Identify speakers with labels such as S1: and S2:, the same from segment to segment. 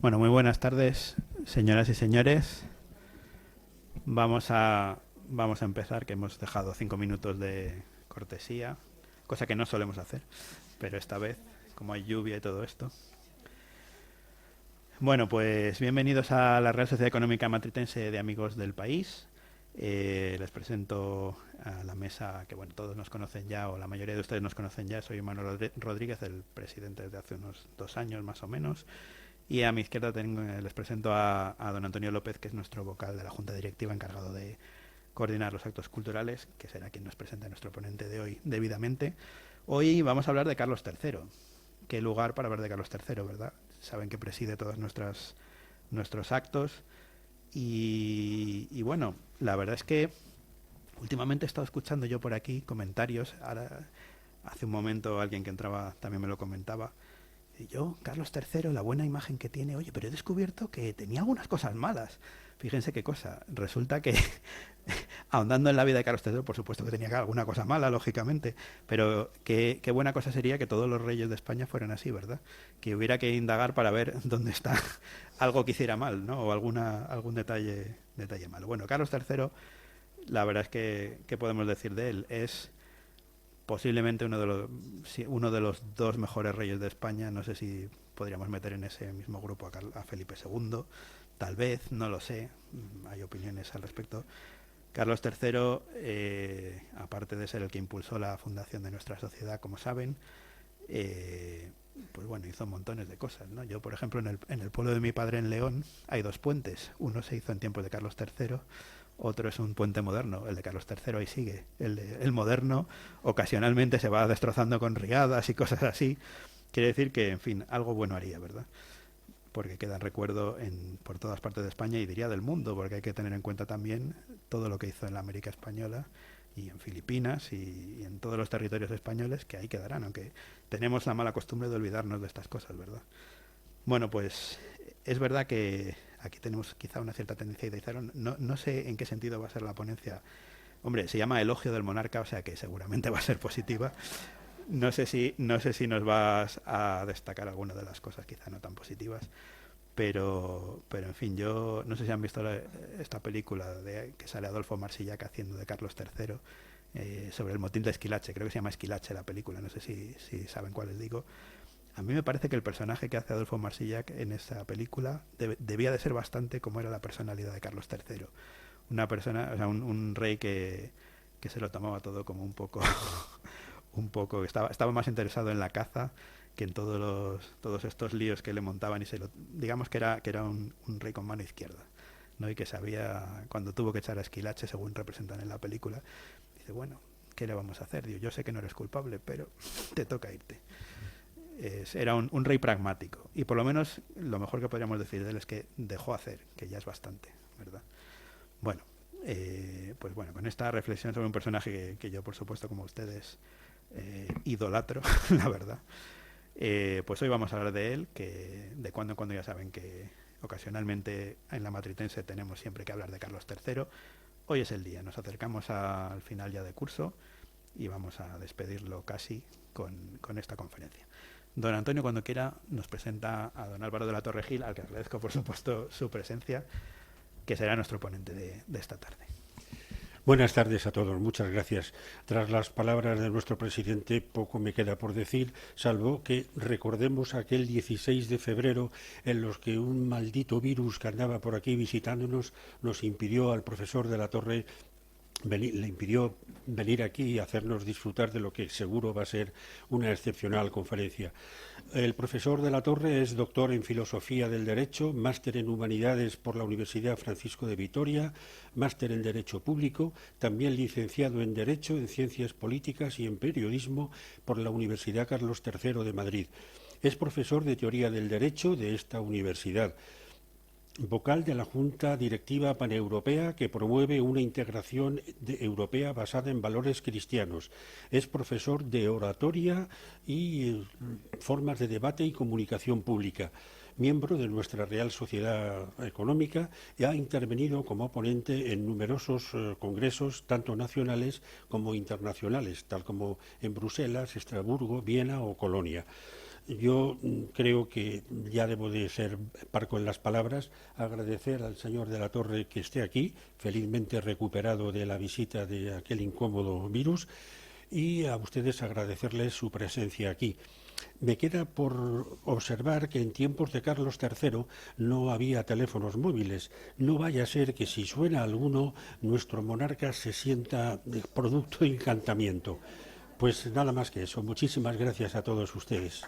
S1: Bueno, muy buenas tardes, señoras y señores. Vamos a, vamos a empezar, que hemos dejado 5 minutos de cortesía, cosa que no solemos hacer, pero esta vez, como hay lluvia y todo esto. Bueno, pues bienvenidos a la Real Sociedad Económica Matritense de Amigos del País. Les presento a la mesa que, bueno, todos nos conocen ya, o la mayoría de ustedes nos conocen ya. Soy Manuel Rodríguez, el presidente desde hace unos 2 años más o menos. Y a mi izquierda les presento a don Antonio López, que es nuestro vocal de la Junta Directiva encargado de coordinar los actos culturales, que será quien nos presente a nuestro ponente de hoy debidamente. Hoy vamos a hablar de Carlos III. Qué lugar para hablar de Carlos III, ¿verdad? Saben que preside todos nuestros actos. Y bueno, la verdad es que últimamente he estado escuchando yo por aquí comentarios. Ahora, hace un momento alguien que entraba también me lo comentaba. Y yo, Carlos III, la buena imagen que tiene, oye, pero he descubierto que tenía algunas cosas malas. Fíjense qué cosa. Resulta que, ahondando en la vida de Carlos III, por supuesto que tenía alguna cosa mala, lógicamente, pero qué buena cosa sería que todos los reyes de España fueran así, ¿verdad? Que hubiera que indagar para ver dónde está algo que hiciera mal, ¿no? O algún detalle malo. Bueno, Carlos III, la verdad es que, ¿qué podemos decir de él? Es posiblemente uno de los dos mejores reyes de España. No sé si podríamos meter en ese mismo grupo a Felipe II, tal vez, no lo sé, hay opiniones al respecto. Carlos III, aparte de ser el que impulsó la fundación de nuestra sociedad, como saben, pues bueno, hizo montones de cosas, ¿no? Yo, por ejemplo, en el pueblo de mi padre, en León, hay dos puentes. Uno se hizo en tiempos de Carlos III, otro es un puente moderno. El de Carlos III ahí sigue. El moderno ocasionalmente se va destrozando con riadas y cosas así. Quiere decir que, en fin, algo bueno haría, ¿verdad? Porque queda en recuerdo por todas partes de España y diría del mundo, porque hay que tener en cuenta también todo lo que hizo en la América Española y en Filipinas y en todos los territorios españoles, que ahí quedarán, aunque tenemos la mala costumbre de olvidarnos de estas cosas, ¿verdad? Bueno, pues es verdad que aquí tenemos quizá una cierta tendencia a idealizar. No sé en qué sentido va a ser la ponencia. Hombre, se llama Elogio del Monarca, o sea que seguramente va a ser positiva. No sé si nos vas a destacar alguna de las cosas quizá no tan positivas, pero en fin, yo no sé si han visto esta película que sale Adolfo Marsillac haciendo de Carlos III, sobre el motín de Esquilache. Creo que se llama Esquilache la película, no sé si saben cuál les digo. A mí me parece que el personaje que hace Adolfo Marsillac en esa película debía de ser bastante como era la personalidad de Carlos III. Una persona, o sea, un rey que se lo tomaba todo como un poco, estaba más interesado en la caza que en todos estos líos que le montaban, digamos que era un rey con mano izquierda, ¿no? Y que sabía cuando tuvo que echar a Esquilache, según representan en la película. Dice, bueno, ¿qué le vamos a hacer? Digo, yo sé que no eres culpable, pero te toca irte. Era un rey pragmático, y por lo menos lo mejor que podríamos decir de él es que dejó hacer, que ya es bastante, ¿verdad? Bueno, pues bueno, con esta reflexión sobre un personaje que yo, por supuesto, como ustedes, idolatro, la verdad, pues hoy vamos a hablar de él, que de cuando en cuando ya saben que ocasionalmente en la Matritense tenemos siempre que hablar de Carlos III. Hoy es el día, nos acercamos al final ya de curso y vamos a despedirlo casi con esta conferencia. Don Antonio, cuando quiera, nos presenta a don Álvaro de la Torre Gil, al que agradezco por supuesto su presencia, que será nuestro ponente de esta tarde.
S2: Buenas tardes a todos, muchas gracias. Tras las palabras de nuestro presidente, poco me queda por decir, salvo que recordemos aquel 16 de febrero en los que un maldito virus que andaba por aquí visitándonos nos impidió al profesor de la Torre le impidió venir aquí y hacernos disfrutar de lo que seguro va a ser una excepcional conferencia. El profesor de la Torre es doctor en Filosofía del Derecho, máster en Humanidades por la Universidad Francisco de Vitoria, máster en Derecho Público, también licenciado en Derecho, en Ciencias Políticas y en Periodismo por la Universidad Carlos III de Madrid. Es profesor de Teoría del Derecho de esta universidad, vocal de la Junta Directiva Paneuropea que promueve una integración europea basada en valores cristianos. Es profesor de oratoria y formas de debate y comunicación pública. Miembro de nuestra Real Sociedad Económica y ha intervenido como ponente en numerosos congresos, tanto nacionales como internacionales, tal como en Bruselas, Estrasburgo, Viena o Colonia. Yo creo que ya debo de ser parco en las palabras, agradecer al señor de la Torre que esté aquí, felizmente recuperado de la visita de aquel incómodo virus, y a ustedes agradecerles su presencia aquí. Me queda por observar que en tiempos de Carlos III no había teléfonos móviles. No vaya a ser que si suena alguno, nuestro monarca se sienta de producto de encantamiento. Pues nada más que eso. Muchísimas gracias a todos ustedes.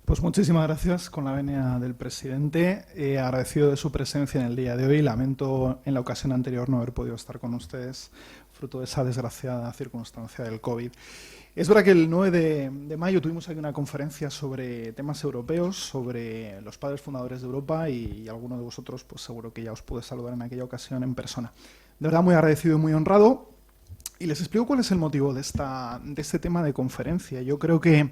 S3: Pues muchísimas gracias con la venia del presidente. Agradecido de su presencia en el día de hoy. Lamento en la ocasión anterior no haber podido estar con ustedes, fruto de esa desgraciada circunstancia del COVID. Es verdad que el 9 de mayo tuvimos aquí una conferencia sobre temas europeos, sobre los padres fundadores de Europa, y alguno de vosotros pues seguro que ya os pude saludar en aquella ocasión en persona. De verdad muy agradecido y muy honrado. Y les explico cuál es el motivo de este tema de conferencia. Yo creo que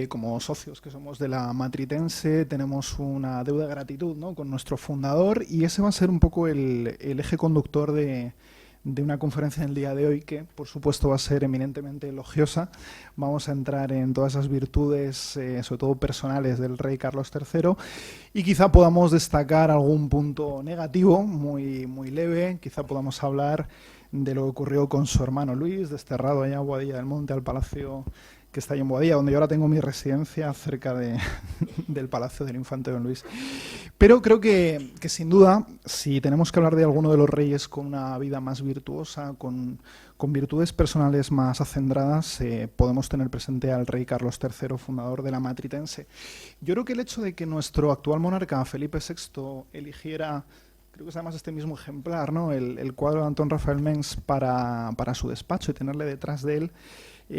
S3: como socios que somos de la Matritense tenemos una deuda de gratitud, ¿no?, con nuestro fundador, y ese va a ser un poco el eje conductor de una conferencia en el día de hoy que, por supuesto, va a ser eminentemente elogiosa. Vamos a entrar en todas esas virtudes, sobre todo personales, del rey Carlos III, y quizá podamos destacar algún punto negativo, muy, muy leve. Quizá podamos hablar de lo que ocurrió con su hermano Luis, desterrado allá a Boadilla del Monte, al palacio que está ahí en Boadilla, donde yo ahora tengo mi residencia, cerca del Palacio del Infante Don Luis. Pero creo que sin duda, si tenemos que hablar de alguno de los reyes con una vida más virtuosa, con virtudes personales más acendradas, podemos tener presente al rey Carlos III, fundador de la Matritense. Yo creo que el hecho de que nuestro actual monarca, Felipe VI, eligiera, creo que es además este mismo ejemplar, ¿no?, el cuadro de Antón Rafael Mengs para su despacho, y tenerle detrás de él,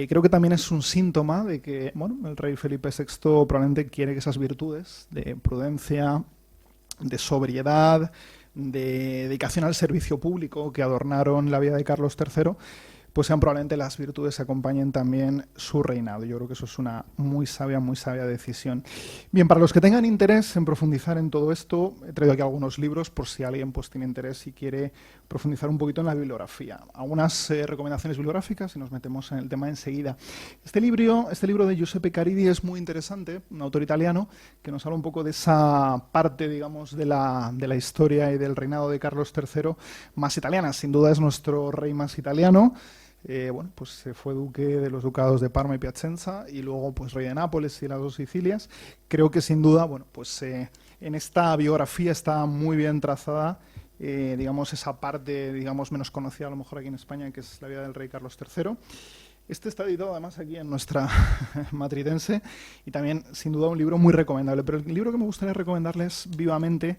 S3: creo que también es un síntoma de que, bueno, el rey Felipe VI probablemente quiere que esas virtudes de prudencia, de sobriedad, de dedicación al servicio público que adornaron la vida de Carlos III, pues sean probablemente las virtudes que acompañen también su reinado. Yo creo que eso es una muy sabia decisión. Bien, para los que tengan interés en profundizar en todo esto, he traído aquí algunos libros por si alguien pues tiene interés y quiere profundizar un poquito en la bibliografía. Algunas recomendaciones bibliográficas y nos metemos en el tema enseguida. Este libro de Giuseppe Caridi es muy interesante, un autor italiano que nos habla un poco de esa parte, digamos, de la historia y del reinado de Carlos III más italiana. Sin duda es nuestro rey más italiano. Bueno, pues fue duque de los ducados de Parma y Piacenza, y luego pues rey de Nápoles y las dos Sicilias. Creo que sin duda, bueno, pues en esta biografía está muy bien trazada, digamos, esa parte, digamos, menos conocida a lo mejor aquí en España, que es la vida del rey Carlos III. Este está editado además aquí en nuestra Matritense, y también sin duda un libro muy recomendable. Pero el libro que me gustaría recomendarles vivamente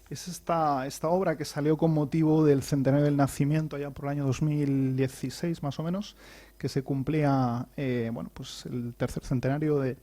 S3: es esta obra que salió con motivo del centenario del nacimiento, allá por el año 2016 más o menos, que se cumplía bueno, pues el tercer centenario del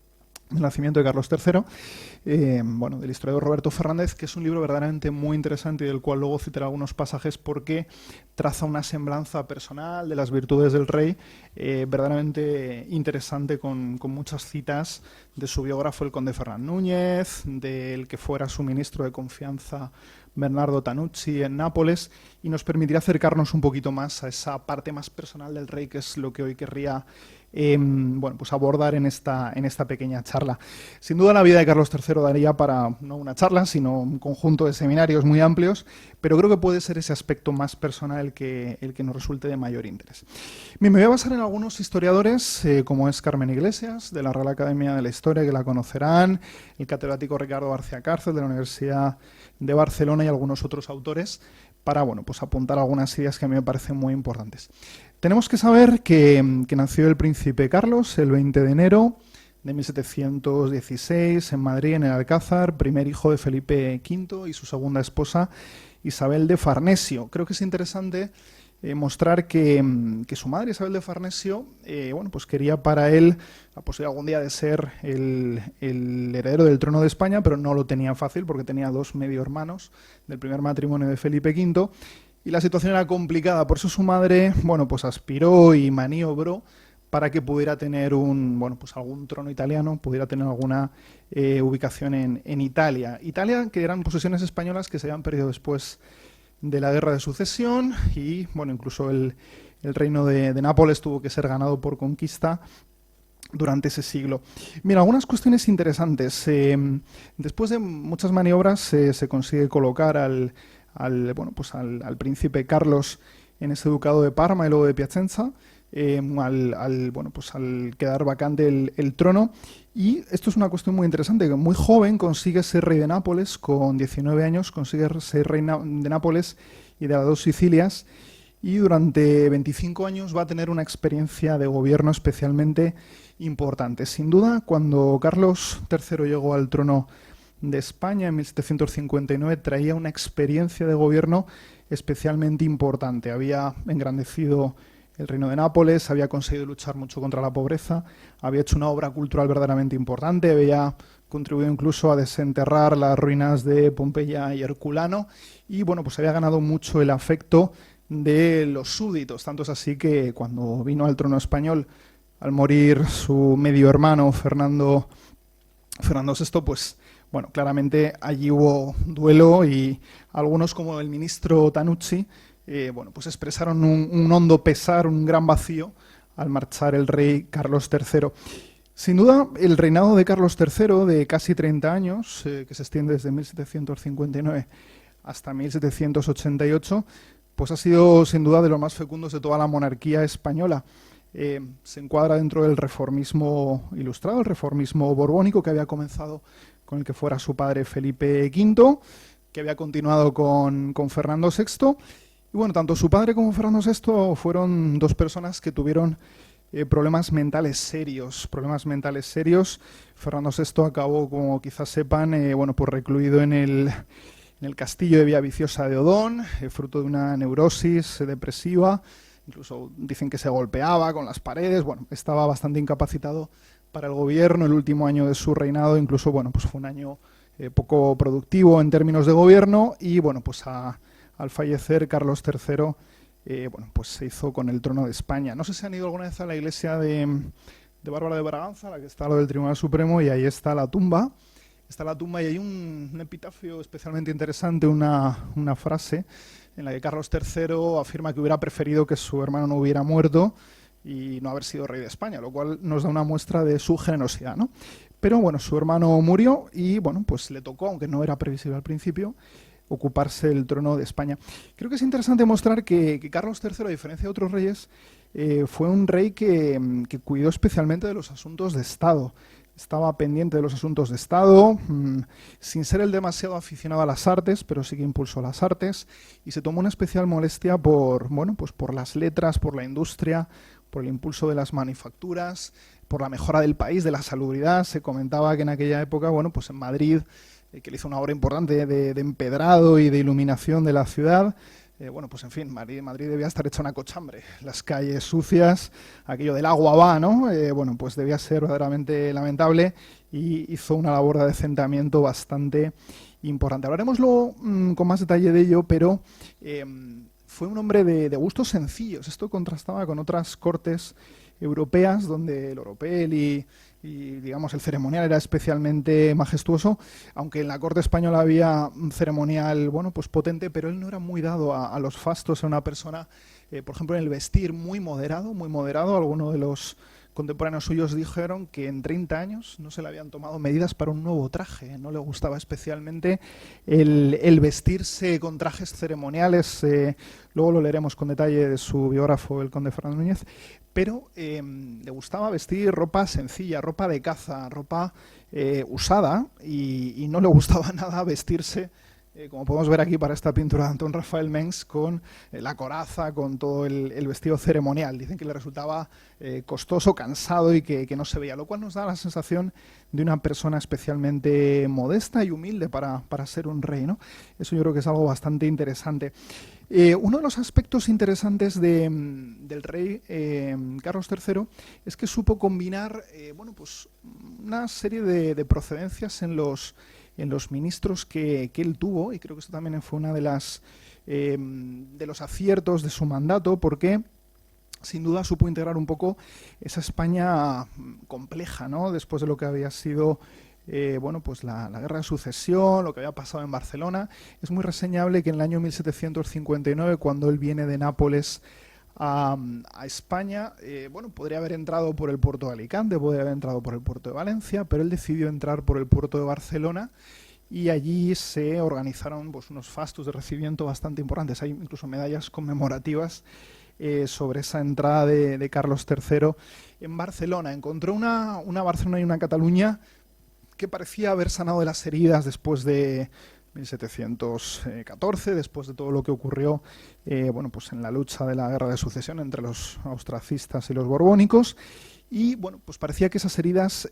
S3: nacimiento de Carlos III, bueno, del historiador Roberto Fernández, que es un libro verdaderamente muy interesante y del cual luego citaré algunos pasajes porque traza una semblanza personal de las virtudes del rey, verdaderamente interesante, con muchas citas de su biógrafo, el conde Fernán Núñez, del que fuera su ministro de confianza, Bernardo Tanucci, en Nápoles, y nos permitirá acercarnos un poquito más a esa parte más personal del rey, que es lo que hoy querría bueno, pues abordar en esta pequeña charla. Sin duda la vida de Carlos III daría para no una charla, sino un conjunto de seminarios muy amplios, pero creo que puede ser ese aspecto más personal el que nos resulte de mayor interés. Bien, me voy a basar en algunos historiadores, como es Carmen Iglesias, de la Real Academia de la Historia, que la conocerán, el catedrático Ricardo García Cárcel, de la Universidad de Barcelona, y algunos otros autores, para, bueno, pues apuntar algunas ideas que a mí me parecen muy importantes. Tenemos que saber que nació el príncipe Carlos el 20 de enero de 1716 en Madrid, en el Alcázar, primer hijo de Felipe V y su segunda esposa Isabel de Farnesio. Creo que es interesante mostrar que su madre, Isabel de Farnesio, bueno, pues quería para él la posibilidad algún día de ser el heredero del trono de España, pero no lo tenía fácil porque tenía dos medio hermanos del primer matrimonio de Felipe V, y la situación era complicada. Por eso su madre, bueno, pues aspiró y maniobró para que pudiera tener bueno, pues algún trono italiano, pudiera tener alguna ubicación en Italia. Italia, que eran posesiones españolas que se habían perdido después de la Guerra de Sucesión, y bueno, incluso el el reino de Nápoles tuvo que ser ganado por conquista durante ese siglo. Mira, algunas cuestiones interesantes. Después de muchas maniobras se consigue colocar al príncipe Carlos en ese ducado de Parma y luego de Piacenza, al quedar vacante el trono. Y esto es una cuestión muy interesante, que muy joven consigue ser rey de Nápoles, con 19 años consigue ser rey de Nápoles y de las dos Sicilias, y durante 25 años va a tener una experiencia de gobierno especialmente importante. Sin duda, cuando Carlos III llegó al trono de España en 1759, traía una experiencia de gobierno especialmente importante. Había engrandecido el reino de Nápoles, había conseguido luchar mucho contra la pobreza, había hecho una obra cultural verdaderamente importante, había contribuido incluso a desenterrar las ruinas de Pompeya y Herculano, y bueno, pues había ganado mucho el afecto de los súbditos. Tanto es así que cuando vino al trono español, al morir su medio hermano Fernando VI, pues bueno, claramente allí hubo duelo, y algunos, como el ministro Tanucci, pues expresaron un hondo pesar, un gran vacío al marchar el rey Carlos III. Sin duda, el reinado de Carlos III, de casi 30 años, que se extiende desde 1759 hasta 1788, pues ha sido sin duda de los más fecundos de toda la monarquía española. Se encuadra dentro del reformismo ilustrado, el reformismo borbónico, que había comenzado con el que fuera su padre Felipe V, que había continuado con Fernando VI. Y bueno, tanto su padre como Fernando VI fueron dos personas que tuvieron problemas mentales serios. Fernando VI acabó, como quizás sepan, pues recluido en el castillo de Villaviciosa de Odón, fruto de una neurosis depresiva. Incluso dicen que se golpeaba con las paredes. Bueno, estaba bastante incapacitado para el gobierno. El último año de su reinado, incluso, pues fue un año poco productivo en términos de gobierno. Y bueno, pues al fallecer Carlos III, pues se hizo con el trono de España. No sé si han ido alguna vez a la iglesia de Bárbara de Braganza, la que está a lo del Tribunal Supremo, y ahí está la tumba. Y hay un epitafio especialmente interesante, una frase en la que Carlos III afirma que hubiera preferido que su hermano no hubiera muerto y no haber sido rey de España, lo cual nos da una muestra de su generosidad, ¿no? Pero bueno, su hermano murió y bueno, pues le tocó, aunque no era previsible al principio, ocuparse el trono de España. Creo que es interesante mostrar que Carlos III, a diferencia de otros reyes, fue un rey que cuidó especialmente de los asuntos de Estado. Estaba pendiente de los asuntos de Estado, sin ser él demasiado aficionado a las artes, pero sí que impulsó las artes, y se tomó una especial molestia por las letras, por la industria, por el impulso de las manufacturas, por la mejora del país, de la salubridad. Se comentaba que en aquella época, pues en Madrid, que le hizo una obra importante de empedrado y de iluminación de la ciudad. Pues en fin, Madrid debía estar hecha una cochambre. Las calles sucias, aquello del agua va, ¿no? Pues debía ser verdaderamente lamentable, y hizo una labor de adecentamiento bastante importante. Hablaremos luego con más detalle de ello, pero fue un hombre de gustos sencillos. Esto contrastaba con otras cortes europeas, donde el oropel y digamos el ceremonial era especialmente majestuoso, aunque en la corte española había un ceremonial pues potente, pero él no era muy dado a los fastos. Era una persona, por ejemplo, en el vestir muy moderado. Algunos de los contemporáneos suyos dijeron que en 30 años no se le habían tomado medidas para un nuevo traje. No le gustaba especialmente el vestirse con trajes ceremoniales. Luego lo leeremos con detalle de su biógrafo, el conde Fernández Núñez. Pero le gustaba vestir ropa sencilla, ropa de caza, ropa usada, y no le gustaba nada vestirse, como podemos ver aquí para esta pintura de Antón Rafael Mengs, con la coraza, con todo el vestido ceremonial. Dicen que le resultaba costoso, cansado, y que no se veía, lo cual nos da la sensación de una persona especialmente modesta y humilde para ser un rey, ¿no? Eso yo creo que es algo bastante interesante. Uno de los aspectos interesantes del rey Carlos III es que supo combinar una serie de procedencias en los ministros que él tuvo, y creo que esto también fue una de los aciertos de su mandato, porque sin duda supo integrar un poco esa España compleja, ¿no? Después de lo que había sido la guerra de sucesión, lo que había pasado en Barcelona. Es muy reseñable que en el año 1759, cuando él viene de Nápoles a España, bueno, podría haber entrado por el puerto de Alicante, podría haber entrado por el puerto de Valencia, pero él decidió entrar por el puerto de Barcelona y allí se organizaron pues, unos fastos de recibimiento bastante importantes. Hay incluso medallas conmemorativas sobre esa entrada de Carlos III en Barcelona. Encontró una Barcelona y una Cataluña que parecía haber sanado de las heridas después de 1714, después de todo lo que ocurrió bueno, pues en la lucha de la Guerra de Sucesión entre los austracistas y los borbónicos. Y bueno, pues parecía que esas heridas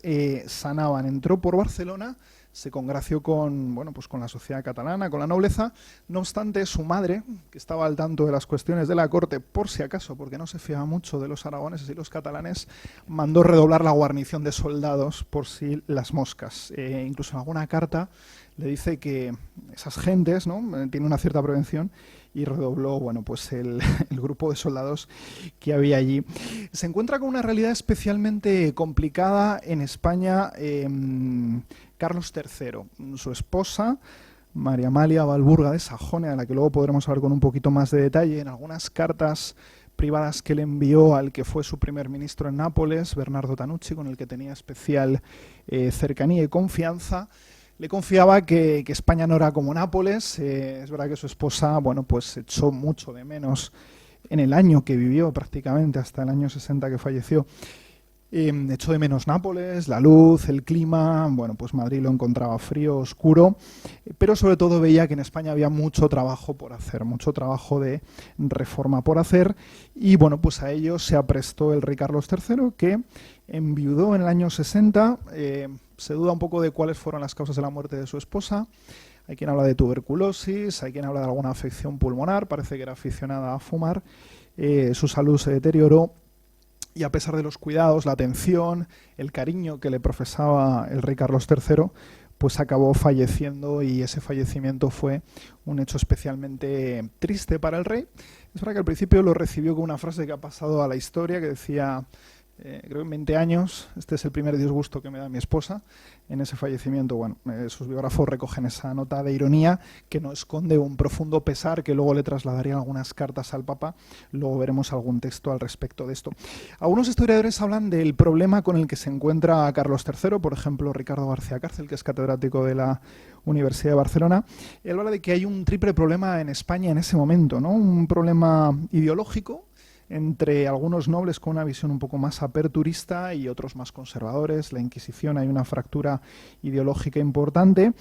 S3: sanaban. Entró por Barcelona, se congració con, bueno, pues con la sociedad catalana, con la nobleza. No obstante, su madre, que estaba al tanto de las cuestiones de la corte, por si acaso, porque no se fiaba mucho de los aragoneses y los catalanes, mandó redoblar la guarnición de soldados por si las moscas. Incluso en alguna carta le dice que esas gentes, ¿no?, tienen una cierta prevención, y redobló, bueno, pues el grupo de soldados que había allí. Se encuentra con una realidad especialmente complicada en España. Carlos III, su esposa, María Amalia Valburga de Sajonia, de la que luego podremos hablar con un poquito más de detalle, en algunas cartas privadas que le envió al que fue su primer ministro en Nápoles, Bernardo Tanucci, con el que tenía especial cercanía y confianza, le confiaba que España no era como Nápoles. Es verdad que su esposa, bueno, pues echó mucho de menos en el año que vivió, prácticamente hasta el año 60 que falleció. Echó de menos Nápoles, la luz, el clima. Bueno, pues Madrid lo encontraba frío, oscuro, pero sobre todo veía que en España había mucho trabajo por hacer, mucho trabajo de reforma por hacer, y bueno, pues a ello se aprestó el rey Carlos III, que enviudó en el año 60. Se duda un poco de cuáles fueron las causas de la muerte de su esposa. Hay quien habla de tuberculosis, hay quien habla de alguna afección pulmonar, parece que era aficionada a fumar. Su salud se deterioró, y a pesar de los cuidados, la atención, el cariño que le profesaba el rey Carlos III, pues acabó falleciendo, y ese fallecimiento fue un hecho especialmente triste para el rey. Es verdad que al principio lo recibió con una frase que ha pasado a la historia, que decía: creo que en 20 años, este es el primer disgusto que me da mi esposa. En ese fallecimiento, bueno, sus biógrafos recogen esa nota de ironía que no esconde un profundo pesar, que luego le trasladarían algunas cartas al Papa. Luego veremos algún texto al respecto de esto. Algunos historiadores hablan del problema con el que se encuentra Carlos III, por ejemplo, Ricardo García Cárcel, que es catedrático de la Universidad de Barcelona. Él habla de que hay un triple problema en España en ese momento, ¿no? Un problema ideológico, entre algunos nobles con una visión un poco más aperturista y otros más conservadores. La Inquisición, hay una fractura ideológica importante.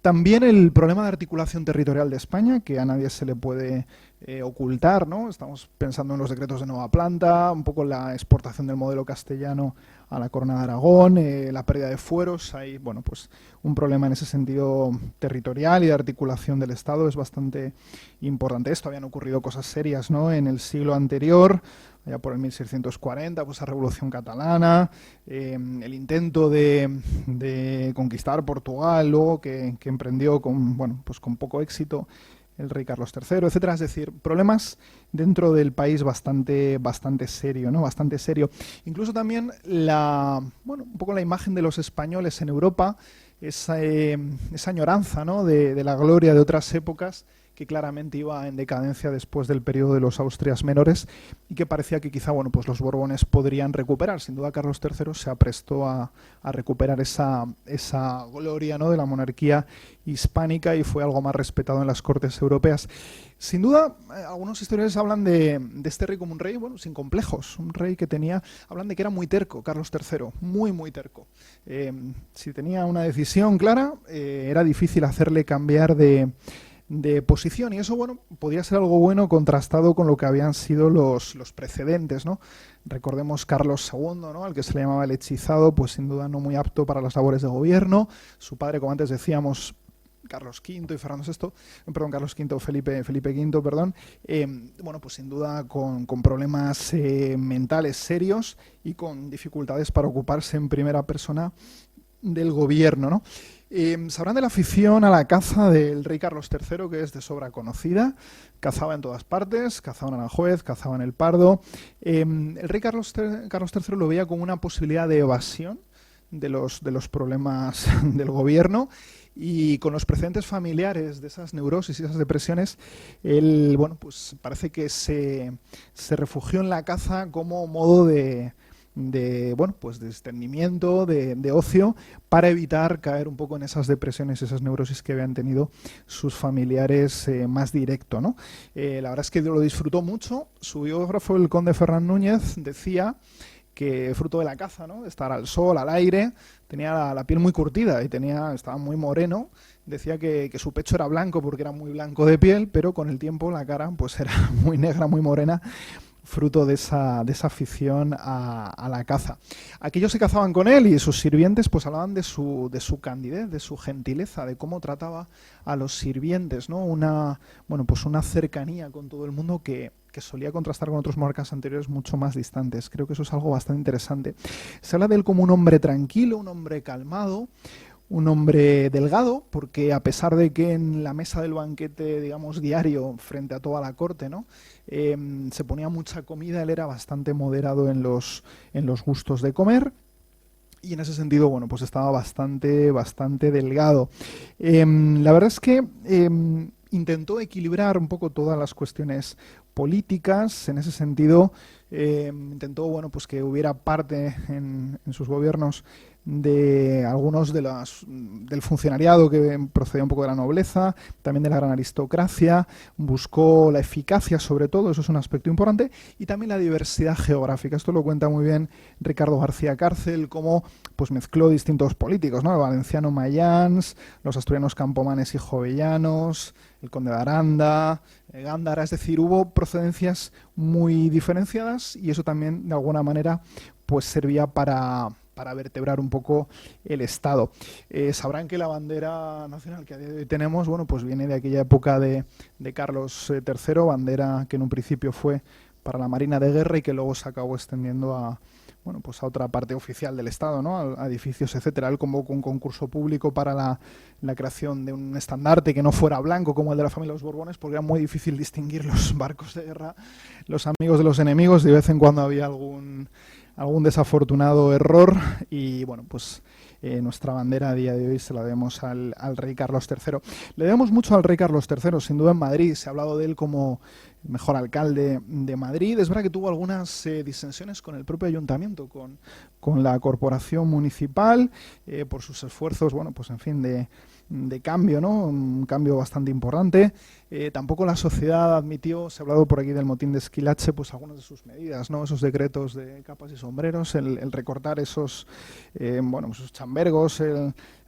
S3: También el problema de articulación territorial de España, que a nadie se le puede ocultar, ¿no? Estamos pensando en los decretos de Nueva Planta, un poco la exportación del modelo castellano a la Corona de Aragón, la pérdida de fueros. Hay, bueno, pues un problema en ese sentido territorial y de articulación del Estado es bastante importante. Esto habían ocurrido cosas serias, ¿no?, en el siglo anterior, allá por el 1640, pues la Revolución Catalana, el intento de conquistar Portugal, luego que emprendió con, bueno, pues con poco éxito el rey Carlos III, etcétera. Es decir, problemas dentro del país bastante serio, ¿no? Bastante serio. Incluso también bueno, un poco la imagen de los españoles en Europa, esa añoranza, ¿no?, de la gloria de otras épocas, que claramente iba en decadencia después del periodo de los Austrias menores, y que parecía que quizá, bueno, pues los Borbones podrían recuperar. Sin duda Carlos III se aprestó a recuperar esa gloria, ¿no?, de la monarquía hispánica, y fue algo más respetado en las cortes europeas. Sin duda, algunos historiadores hablan de este rey como un rey, bueno, sin complejos, un rey que hablan de que era muy terco, Carlos III, muy terco. Si tenía una decisión clara, era difícil hacerle cambiar de posición, y eso, bueno, podía ser algo bueno contrastado con lo que habían sido los precedentes, ¿no? Recordemos Carlos II, ¿no?, al que se le llamaba el hechizado, pues sin duda no muy apto para las labores de gobierno. Su padre, como antes decíamos, Carlos V y Fernando VI, perdón, Carlos V, Felipe V, perdón, bueno, pues sin duda con problemas mentales serios y con dificultades para ocuparse en primera persona del gobierno, ¿no? Sabrán de la afición a la caza del rey Carlos III, que es de sobra conocida. Cazaba en todas partes, cazaba en Aranjuez, cazaba en el Pardo. El rey Carlos III lo veía como una posibilidad de evasión de los problemas del gobierno. Y con los precedentes familiares de esas neurosis y esas depresiones, él, bueno, pues parece que se refugió en la caza como modo bueno, pues de extendimiento, de ocio, para evitar caer un poco en esas depresiones, esas neurosis que habían tenido sus familiares más directo, ¿no? La verdad es que lo disfrutó mucho. Su biógrafo, el conde Ferran Núñez, decía que fruto de la caza, ¿no?, de estar al sol, al aire, tenía la piel muy curtida y estaba muy moreno. Decía que su pecho era blanco porque era muy blanco de piel, pero con el tiempo la cara pues era muy negra, muy morena, fruto de esa afición a la caza. Aquellos que cazaban con él y sus sirvientes pues hablaban de su candidez, de su gentileza, de cómo trataba a los sirvientes, ¿no? Una cercanía con todo el mundo que solía contrastar con otros monarcas anteriores mucho más distantes. Creo que eso es algo bastante interesante. Se habla de él como un hombre tranquilo, un hombre calmado, un hombre delgado, porque a pesar de que en la mesa del banquete, digamos, diario, frente a toda la corte, ¿no?, se ponía mucha comida, él era bastante moderado en los gustos de comer. Y en ese sentido, bueno, pues estaba bastante delgado. La verdad es que intentó equilibrar un poco todas las cuestiones políticas. En ese sentido, intentó, bueno, pues que hubiera parte en sus gobiernos de algunos del funcionariado que procedía un poco de la nobleza, también de la gran aristocracia. Buscó la eficacia, sobre todo, eso es un aspecto importante, y también la diversidad geográfica. Esto lo cuenta muy bien Ricardo García Cárcel, cómo pues mezcló distintos políticos, ¿no?, el valenciano Mayans, los asturianos Campomanes y Jovellanos, el conde de Aranda, Gándara. Es decir, hubo procedencias muy diferenciadas, y eso también, de alguna manera, pues servía para vertebrar un poco el Estado. Sabrán que la bandera nacional que a día de hoy tenemos, bueno, pues viene de aquella época de Carlos III, bandera que en un principio fue para la Marina de Guerra y que luego se acabó extendiendo a otra parte oficial del Estado, ¿no?, a edificios, etcétera. Él convocó un concurso público para la creación de un estandarte que no fuera blanco como el de la familia de los Borbones, porque era muy difícil distinguir los barcos de guerra, los amigos de los enemigos. De vez en cuando había algún desafortunado error, y bueno, pues nuestra bandera a día de hoy se la debemos al rey Carlos III. Le debemos mucho al rey Carlos III, sin duda. En Madrid se ha hablado de él como el mejor alcalde de Madrid. Es verdad que tuvo algunas disensiones con el propio ayuntamiento, con la corporación municipal, por sus esfuerzos, bueno, pues en fin, de cambio, ¿no?, un cambio bastante importante. Tampoco la sociedad admitió, se ha hablado por aquí del motín de Esquilache, pues algunas de sus medidas, ¿no?, esos decretos de capas y sombreros, el recortar esos chambergos,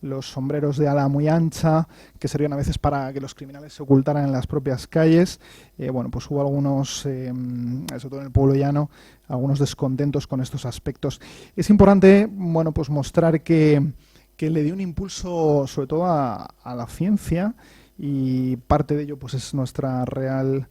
S3: los sombreros de ala muy ancha, que servían a veces para que los criminales se ocultaran en las propias calles. Pues hubo algunos, sobre todo en el pueblo llano, algunos descontentos con estos aspectos. Es importante, bueno, pues mostrar que le dio un impulso sobre todo a la ciencia, y parte de ello pues es nuestra Real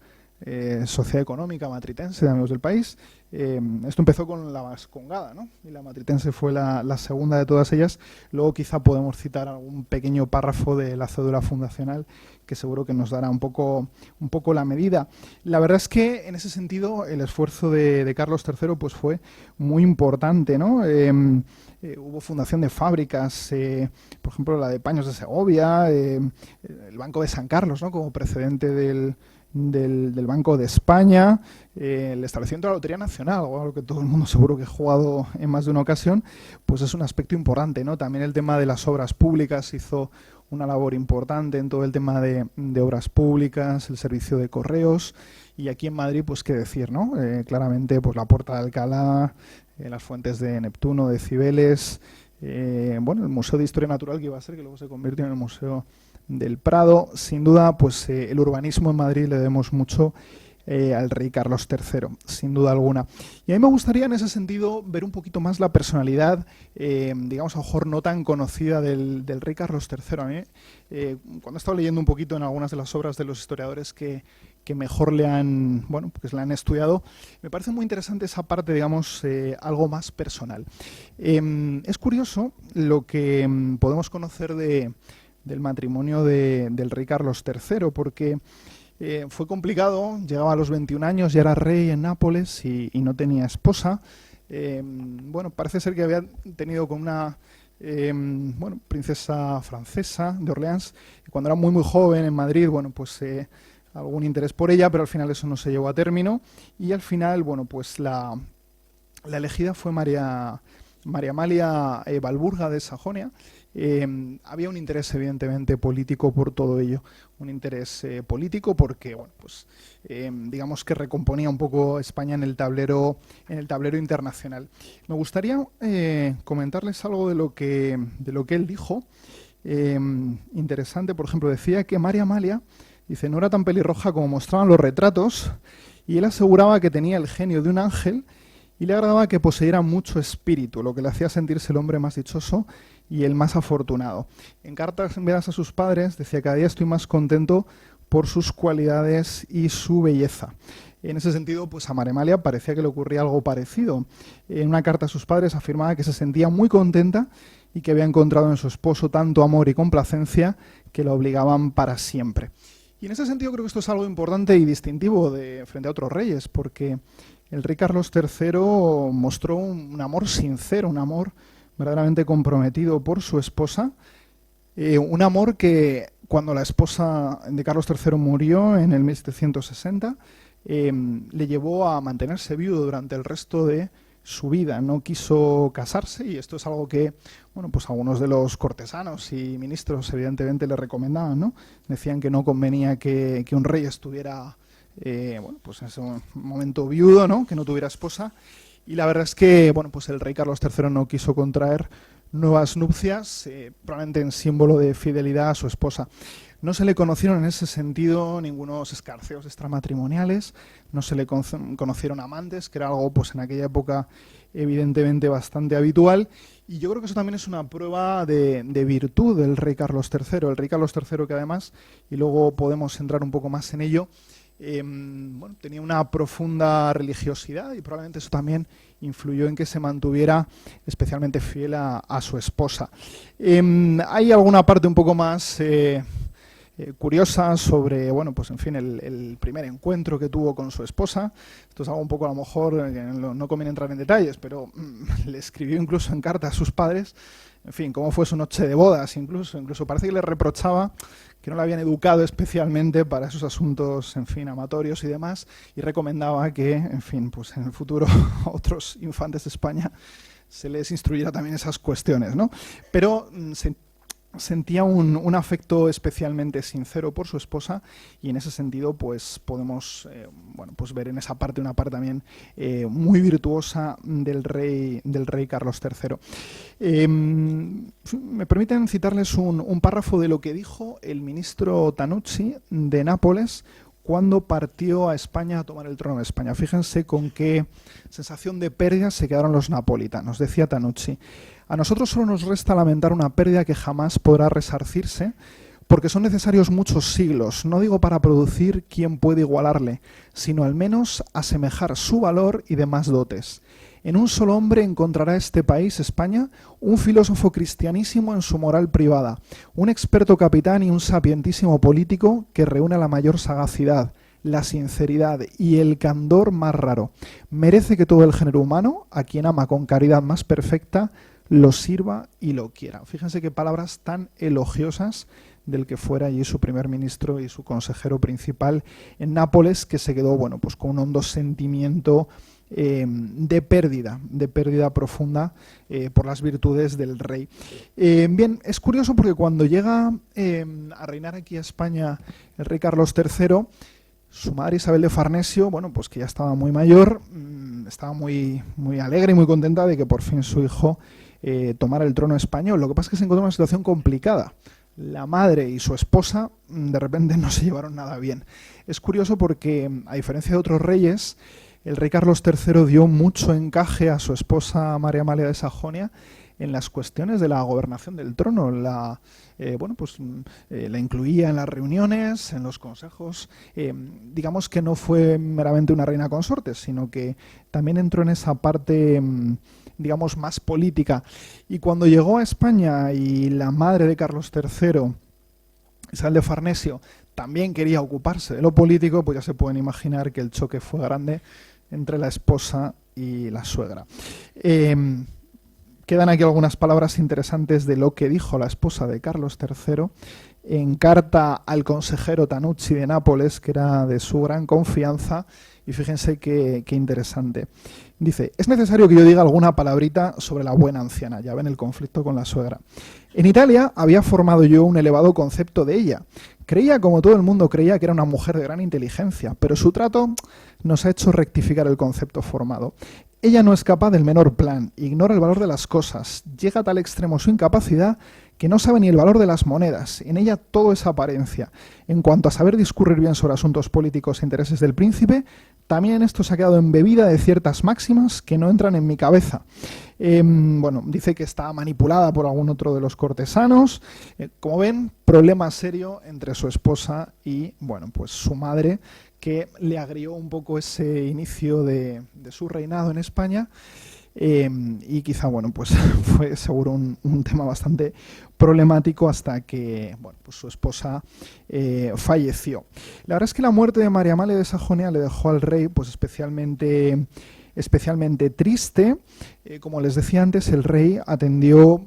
S3: Sociedad Económica Matritense de Amigos del País. Esto empezó con la Vascongada, ¿no?, y la Matritense fue la segunda de todas ellas. Luego quizá podemos citar algún pequeño párrafo de la cédula fundacional que seguro que nos dará un poco la medida. La verdad es que en ese sentido el esfuerzo de Carlos III pues fue muy importante, ¿no? Hubo fundación de fábricas, por ejemplo la de Paños de Segovia, el Banco de San Carlos, ¿no?, como precedente del Banco de España, el establecimiento de la Lotería Nacional, algo que todo el mundo seguro que ha jugado en más de una ocasión, pues es un aspecto importante, ¿no? También el tema de las obras públicas, hizo una labor importante en todo el tema de obras públicas, el servicio de correos, y aquí en Madrid, pues qué decir, ¿no? Claramente, pues la Puerta de Alcalá, las fuentes de Neptuno, de Cibeles, el Museo de Historia Natural que iba a ser, que luego se convirtió en el Museo del Prado. Sin duda, pues el urbanismo en Madrid le debemos mucho al rey Carlos III, sin duda alguna. Y a mí me gustaría en ese sentido ver un poquito más la personalidad, digamos, a lo mejor no tan conocida del rey Carlos III. A mí, cuando he estado leyendo un poquito en algunas de las obras de los historiadores que mejor le han estudiado, me parece muy interesante esa parte, digamos, algo más personal. Es curioso lo que podemos conocer del matrimonio del rey Carlos III, porque fue complicado. Llegaba a los 21 años, ya era rey en Nápoles y no tenía esposa. Parece ser que había tenido con una bueno, princesa francesa de Orleans. Cuando era muy muy joven en Madrid, bueno, pues algún interés por ella, pero al final eso no se llevó a término. Y al final, bueno, pues la elegida fue María Amalia Walburga de Sajonia. Había un interés evidentemente político por todo ello, un interés político porque, bueno, pues digamos que recomponía un poco España en el tablero internacional. Me gustaría comentarles algo de lo que él dijo. Interesante, por ejemplo, decía que María Amalia, dice, no era tan pelirroja como mostraban los retratos, y él aseguraba que tenía el genio de un ángel y le agradaba que poseyera mucho espíritu, lo que le hacía sentirse el hombre más dichoso y el más afortunado. En cartas enviadas a sus padres decía, cada día estoy más contento por sus cualidades y su belleza. En ese sentido, pues a María Amalia parecía que le ocurría algo parecido. En una carta a sus padres afirmaba que se sentía muy contenta y que había encontrado en su esposo tanto amor y complacencia que la obligaban para siempre. Y en ese sentido creo que esto es algo importante y distintivo frente a otros reyes, porque el rey Carlos III mostró un amor sincero, un amor verdaderamente comprometido por su esposa, un amor que cuando la esposa de Carlos III murió en el 1760, le llevó a mantenerse viudo durante el resto de su vida. No quiso casarse y esto es algo que, bueno, pues algunos de los cortesanos y ministros evidentemente le recomendaban, ¿no? Decían que no convenía que un rey estuviera bueno, pues en ese momento viudo, ¿no? Que no tuviera esposa. Y la verdad es que, bueno, pues el rey Carlos III no quiso contraer nuevas nupcias, probablemente en símbolo de fidelidad a su esposa. No se le conocieron en ese sentido ningunos escarceos extramatrimoniales, no se le conocieron amantes, que era algo pues en aquella época evidentemente bastante habitual. Y yo creo que eso también es una prueba de virtud del rey Carlos III. El rey Carlos III que además, y luego podemos entrar un poco más en ello, bueno, tenía una profunda religiosidad y probablemente eso también influyó en que se mantuviera especialmente fiel a su esposa. Hay alguna parte un poco más curiosa sobre, bueno, pues en fin, el primer encuentro que tuvo con su esposa. Esto es algo un poco, a lo mejor, no conviene entrar en detalles, pero le escribió incluso en carta a sus padres, en fin, cómo fue su noche de bodas, incluso parece que le reprochaba que no la habían educado especialmente para esos asuntos, en fin, amatorios y demás, y recomendaba que, en fin, pues en el futuro a otros infantes de España se les instruyera también esas cuestiones, ¿no? Pero sentía un afecto especialmente sincero por su esposa y en ese sentido pues podemos bueno, pues ver en esa parte una parte también muy virtuosa del rey Carlos III. Me permiten citarles un párrafo de lo que dijo el ministro Tanucci de Nápoles cuando partió a España a tomar el trono de España. Fíjense con qué sensación de pérdida se quedaron los napolitanos. Decía Tanucci: a nosotros solo nos resta lamentar una pérdida que jamás podrá resarcirse, porque son necesarios muchos siglos, no digo para producir quien puede igualarle, sino al menos asemejar su valor y demás dotes. En un solo hombre encontrará este país, España, un filósofo cristianísimo en su moral privada, un experto capitán y un sapientísimo político que reúne la mayor sagacidad, la sinceridad y el candor más raro. Merece que todo el género humano, a quien ama con caridad más perfecta, lo sirva y lo quiera. Fíjense qué palabras tan elogiosas del que fuera allí su primer ministro y su consejero principal en Nápoles, que se quedó, bueno, pues con un hondo sentimiento de pérdida profunda por las virtudes del rey. Bien, es curioso porque cuando llega a reinar aquí a España el rey Carlos III, su madre Isabel de Farnesio, bueno, pues que ya estaba muy mayor, estaba muy, muy alegre y muy contenta de que por fin su hijo tomara el trono español. Lo que pasa es que se encontró en una situación complicada. La madre y su esposa de repente no se llevaron nada bien. Es curioso porque, a diferencia de otros reyes, el rey Carlos III dio mucho encaje a su esposa María Amalia de Sajonia en las cuestiones de la gobernación del trono. La incluía en las reuniones, en los consejos. Digamos que no fue meramente una reina consorte, sino que también entró en esa parte, digamos, más política. Y cuando llegó a España y la madre de Carlos III, Isabel de Farnesio, también quería ocuparse de lo político, pues ya se pueden imaginar que el choque fue grande entre la esposa y la suegra. quedan aquí algunas palabras interesantes de lo que dijo la esposa de Carlos III en carta al consejero Tanucci de Nápoles, que era de su gran confianza, y fíjense qué interesante. Dice: es necesario que yo diga alguna palabrita sobre la buena anciana. Ya ven el conflicto con la suegra. En Italia había formado yo un elevado concepto de ella. Creía, como todo el mundo creía, que era una mujer de gran inteligencia, pero su trato nos ha hecho rectificar el concepto formado. Ella no es capaz del menor plan, ignora el valor de las cosas, llega a tal extremo su incapacidad que no sabe ni el valor de las monedas. En ella todo es apariencia. En cuanto a saber discurrir bien sobre asuntos políticos e intereses del príncipe, también esto se ha quedado embebida de ciertas máximas que no entran en mi cabeza. Bueno, dice que está manipulada por algún otro de los cortesanos. Como ven, problema serio entre su esposa y, bueno, pues su madre, que le agrió un poco ese inicio de su reinado en España. Y quizá, bueno, pues fue seguro un tema bastante problemático hasta que, bueno, pues su esposa falleció. La verdad es que la muerte de María Amalia de Sajonia le dejó al rey pues especialmente triste. Como les decía antes, el rey atendió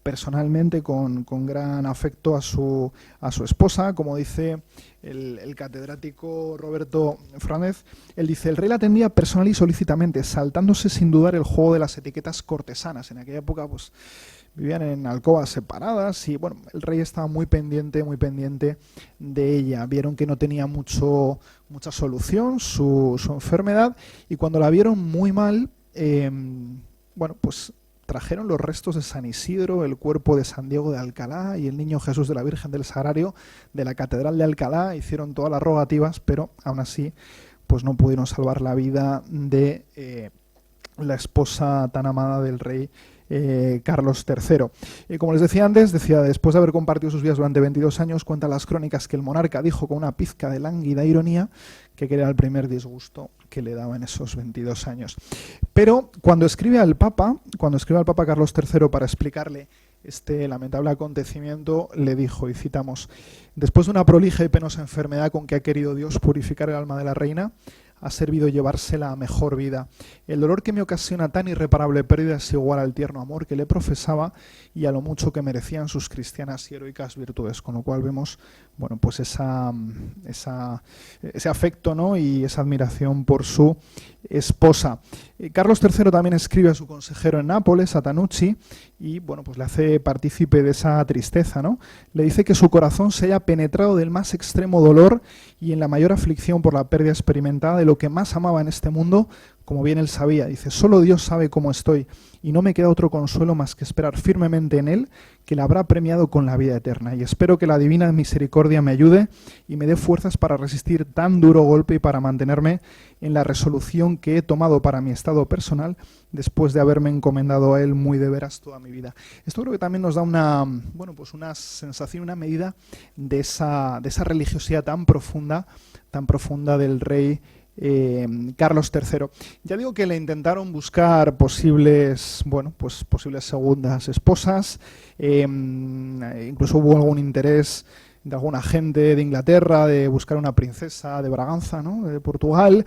S3: personalmente con gran afecto a su esposa. Como dice el catedrático Roberto Franez, él dice: el rey la atendía personal y solícitamente, saltándose sin dudar el juego de las etiquetas cortesanas. En aquella época pues vivían en alcobas separadas y, bueno, el rey estaba muy pendiente de ella. Vieron que no tenía mucha solución su enfermedad, y cuando la vieron muy mal, bueno, pues trajeron los restos de San Isidro, el cuerpo de San Diego de Alcalá y el niño Jesús de la Virgen del Sagrario de la Catedral de Alcalá. Hicieron todas las rogativas, pero aún así pues no pudieron salvar la vida de la esposa tan amada del rey Carlos III. Como les decía antes, después de haber compartido sus vidas durante 22 años, cuentan las crónicas que el monarca dijo con una pizca de lánguida ironía que era el primer disgusto que le daba en esos 22 años. Pero cuando escribe al Papa Carlos III para explicarle este lamentable acontecimiento, le dijo, y citamos: después de una prolija y penosa enfermedad con que ha querido Dios purificar el alma de la reina, ha servido llevársela a mejor vida. El dolor que me ocasiona tan irreparable pérdida es igual al tierno amor que le profesaba y a lo mucho que merecían sus cristianas y heroicas virtudes. Con lo cual vemos, bueno, pues ese afecto, ¿no?, y esa admiración por su esposa. Carlos III también escribe a su consejero en Nápoles, a Tanucci, y, bueno, pues le hace partícipe de esa tristeza, ¿no? Le dice que su corazón se haya penetrado del más extremo dolor y en la mayor aflicción por la pérdida experimentada de lo que más amaba en este mundo, como bien él sabía. Dice: solo Dios sabe cómo estoy y no me queda otro consuelo más que esperar firmemente en Él, que la habrá premiado con la vida eterna. Y espero que la divina misericordia me ayude y me dé fuerzas para resistir tan duro golpe y para mantenerme en la resolución que he tomado para mi estado personal después de haberme encomendado a Él muy de veras toda mi vida. Esto creo que también nos da una sensación, una medida de esa religiosidad tan profunda del rey Carlos III. Ya digo que le intentaron buscar posibles segundas esposas. Incluso hubo algún interés de alguna gente de Inglaterra de buscar una princesa de Braganza, ¿no?, de Portugal.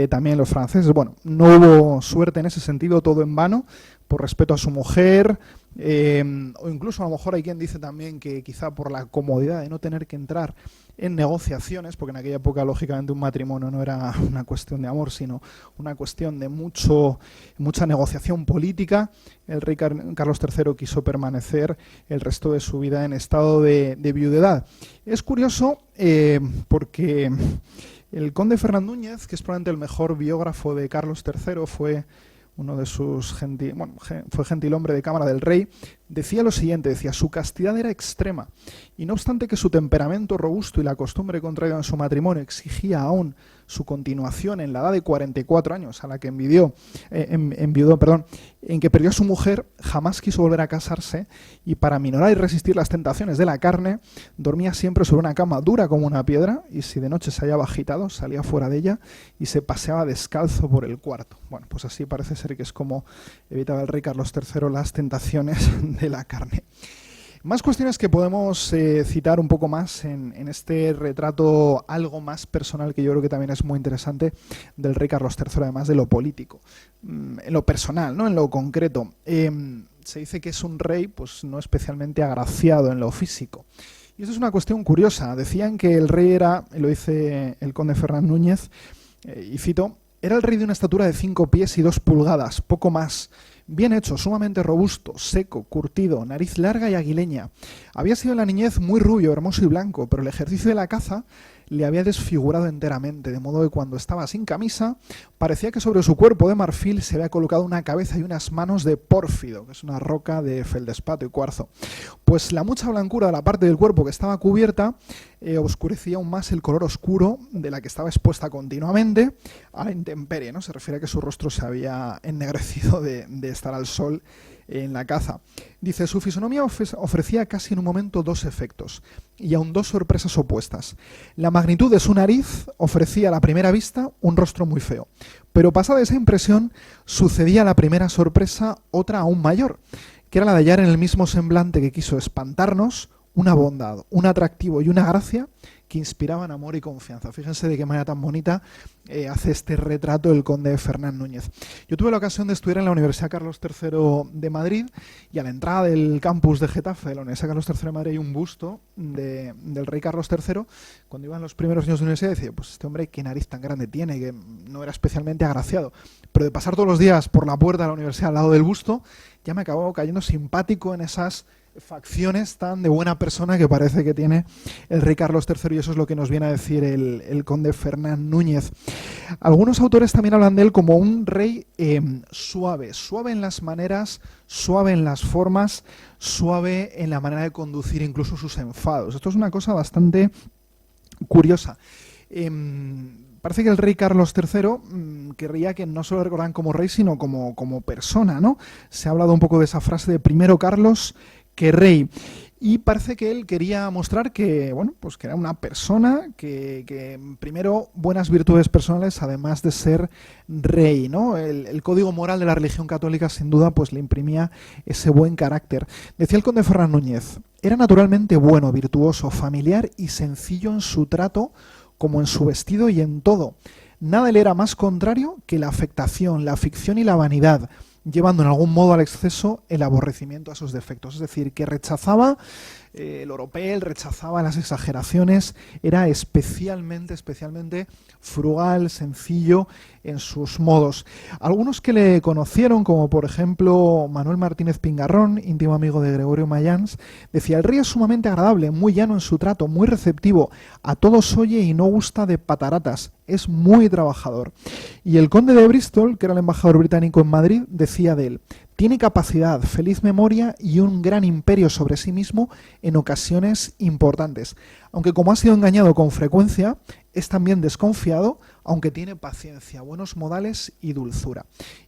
S3: También los franceses. Bueno, no hubo suerte en ese sentido, todo en vano, por respeto a su mujer. O incluso a lo mejor hay quien dice también que quizá por la comodidad de no tener que entrar en negociaciones, porque en aquella época lógicamente un matrimonio no era una cuestión de amor, sino una cuestión de mucha negociación política. El rey Carlos III quiso permanecer el resto de su vida en estado de viudedad. Es curioso porque el conde Fernán Núñez, que es probablemente el mejor biógrafo de Carlos III, fue uno de sus fue gentilhombre de Cámara del Rey, decía lo siguiente: decía, su castidad era extrema, y no obstante que su temperamento robusto y la costumbre contraída en su matrimonio exigía aún su continuación en la edad de 44 años, a la que enviudó, en que perdió a su mujer, jamás quiso volver a casarse, y para minorar y resistir las tentaciones de la carne, dormía siempre sobre una cama dura como una piedra, y si de noche se hallaba agitado, salía fuera de ella y se paseaba descalzo por el cuarto. Bueno, pues así parece ser que es como evitaba el rey Carlos III las tentaciones de la carne. Más cuestiones que podemos citar un poco más en este retrato algo más personal, que yo creo que también es muy interesante, del rey Carlos III, además de lo político. En lo personal, ¿no?, en lo concreto. se dice que es un rey pues no especialmente agraciado en lo físico. Y eso es una cuestión curiosa. Decían que el rey era, y lo dice el conde Fernán Núñez, y cito, era el rey de una estatura de 5 pies y 2 pulgadas, poco más. Bien hecho, sumamente robusto, seco, curtido, nariz larga y aguileña. Había sido en la niñez muy rubio, hermoso y blanco, pero el ejercicio de la caza le había desfigurado enteramente, de modo que cuando estaba sin camisa, parecía que sobre su cuerpo de marfil se había colocado una cabeza y unas manos de pórfido, que es una roca de feldespato y cuarzo. Pues la mucha blancura de la parte del cuerpo que estaba cubierta oscurecía aún más el color oscuro de la que estaba expuesta continuamente a la intemperie, ¿no? Se refiere a que su rostro se había ennegrecido de estar al sol en la caza. Dice, su fisonomía ofrecía casi en un momento 2 efectos y aún 2 sorpresas opuestas. La magnitud de su nariz ofrecía a la primera vista un rostro muy feo, pero pasada esa impresión sucedía a la primera sorpresa otra aún mayor, que era la de hallar en el mismo semblante que quiso espantarnos una bondad, un atractivo y una gracia que inspiraban amor y confianza. Fíjense de qué manera tan bonita hace este retrato el conde Fernán Núñez. Yo tuve la ocasión de estudiar en la Universidad Carlos III de Madrid y a la entrada del campus de Getafe de la Universidad Carlos III de Madrid hay un busto del rey Carlos III. Cuando iban los primeros años de universidad decía, pues este hombre qué nariz tan grande tiene, que no era especialmente agraciado. Pero de pasar todos los días por la puerta de la universidad al lado del busto, ya me acabó cayendo simpático en esas facciones tan de buena persona que parece que tiene el rey Carlos III, y eso es lo que nos viene a decir el conde Fernán Núñez. Algunos autores también hablan de él como un rey suave en las maneras, suave en las formas, suave en la manera de conducir incluso sus enfados. Esto es una cosa bastante curiosa. Parece que el rey Carlos III querría que no solo recordaran como rey, sino como persona, ¿no? Se ha hablado un poco de esa frase de primero Carlos que rey. Y parece que él quería mostrar que, bueno, pues que era una persona que primero buenas virtudes personales, además de ser rey, ¿no? El código moral de la religión católica, sin duda, pues le imprimía ese buen carácter. Decía el conde Fernán Núñez, era naturalmente bueno, virtuoso, familiar y sencillo en su trato, como en su vestido y en todo. Nada le era más contrario que la afectación, la ficción y la vanidad, llevando en algún modo al exceso el aborrecimiento a sus defectos. Es decir, que rechazaba el oropel, rechazaba las exageraciones, era especialmente frugal, sencillo en sus modos. Algunos que le conocieron, como por ejemplo Manuel Martínez Pingarrón, íntimo amigo de Gregorio Mayans, decía, el rey es sumamente agradable, muy llano en su trato, muy receptivo, a todos oye y no gusta de pataratas, es muy trabajador. Y el conde de Bristol, que era el embajador británico en Madrid, decía de él, tiene capacidad, feliz memoria y un gran imperio sobre sí mismo en ocasiones importantes. Aunque como ha sido engañado con frecuencia, es también desconfiado, aunque tiene paciencia, buenos modales y dulzura.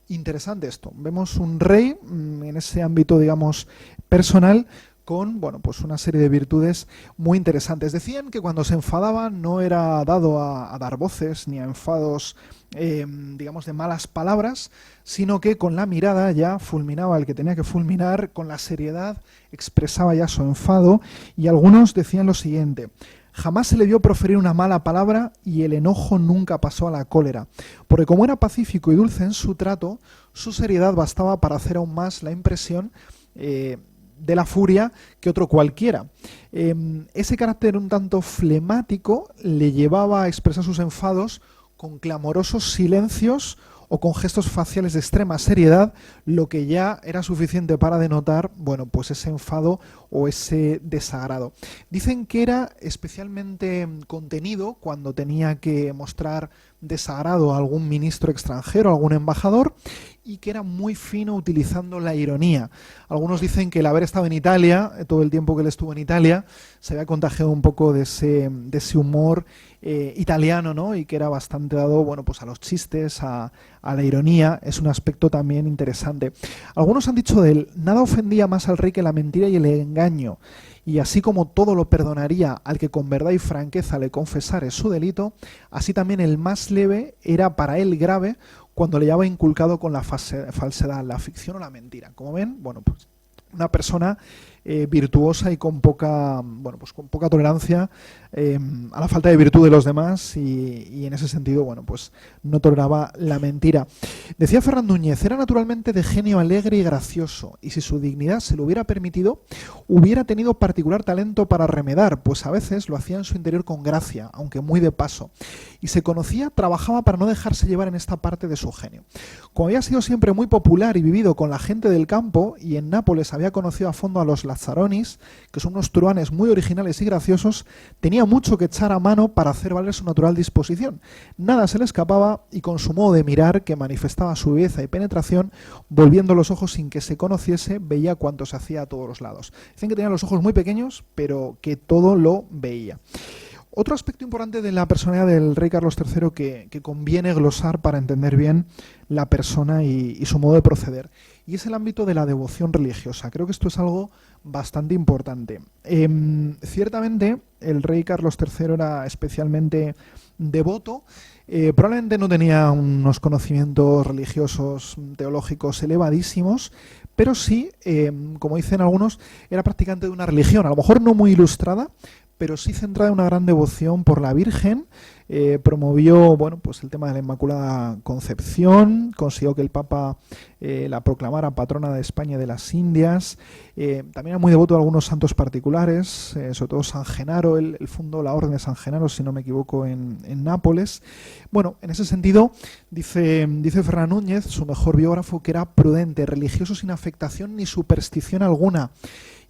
S3: Interesante esto. Vemos un rey en ese ámbito, digamos, personal, con, bueno, pues una serie de virtudes muy interesantes. Decían que cuando se enfadaba no era dado a dar voces ni a enfados, digamos, de malas palabras, sino que con la mirada ya fulminaba al que tenía que fulminar, con la seriedad expresaba ya su enfado, y algunos decían lo siguiente: jamás se le vio proferir una mala palabra y el enojo nunca pasó a la cólera, porque como era pacífico y dulce en su trato, su seriedad bastaba para hacer aún más la impresión de la furia que otro cualquiera. Ese carácter un tanto flemático le llevaba a expresar sus enfados con clamorosos silencios o con gestos faciales de extrema seriedad, lo que ya era suficiente para denotar, bueno, pues ese enfado o ese desagrado. Dicen que era especialmente contenido cuando tenía que mostrar desagrado a algún ministro extranjero, a algún embajador, y que era muy fino utilizando la ironía. Algunos dicen que el haber estado en Italia, todo el tiempo que él estuvo en Italia, se había contagiado un poco de ese humor italiano, ¿no? Y que era bastante dado, bueno, pues a los chistes, a la ironía. Es un aspecto también interesante. Algunos han dicho de él, nada ofendía más al rey que la mentira y el engaño, y así como todo lo perdonaría al que con verdad y franqueza le confesare su delito, así también el más leve era para él grave cuando le llevaba inculcado con la falsedad, la ficción o la mentira. Como ven, bueno, pues una persona virtuosa y con poca, bueno, pues con poca tolerancia a la falta de virtud de los demás y en ese sentido, bueno, pues no toleraba la mentira. Decía Ferran Núñez, era naturalmente de genio alegre y gracioso, y si su dignidad se lo hubiera permitido, hubiera tenido particular talento para remedar, pues a veces lo hacía en su interior con gracia, aunque muy de paso, y se conocía, trabajaba para no dejarse llevar en esta parte de su genio. Como había sido siempre muy popular y vivido con la gente del campo, y en Nápoles había conocido a fondo a los Lazzaronis, que son unos truhanes muy originales y graciosos, tenía mucho que echar a mano para hacer valer su natural disposición. Nada se le escapaba y con su modo de mirar, que manifestaba su viveza y penetración, volviendo los ojos sin que se conociese, veía cuanto se hacía a todos los lados. Dicen que tenía los ojos muy pequeños, pero que todo lo veía. Otro aspecto importante de la personalidad del rey Carlos III que conviene glosar para entender bien la persona y su modo de proceder, y es el ámbito de la devoción religiosa. Creo que esto es algo bastante importante. Ciertamente, el rey Carlos III era especialmente devoto. Probablemente no tenía unos conocimientos religiosos, teológicos elevadísimos, pero sí, como dicen algunos, era practicante de una religión, a lo mejor no muy ilustrada, pero sí centrada en una gran devoción por la Virgen. Promovió, bueno, pues el tema de la Inmaculada Concepción, consiguió que el Papa la proclamara patrona de España y de las Indias. También era muy devoto de algunos santos particulares, sobre todo San Genaro. Él fundó la Orden de San Genaro, si no me equivoco, en Nápoles. Bueno, en ese sentido, dice Ferran Núñez, su mejor biógrafo, que era prudente, religioso sin afectación ni superstición alguna.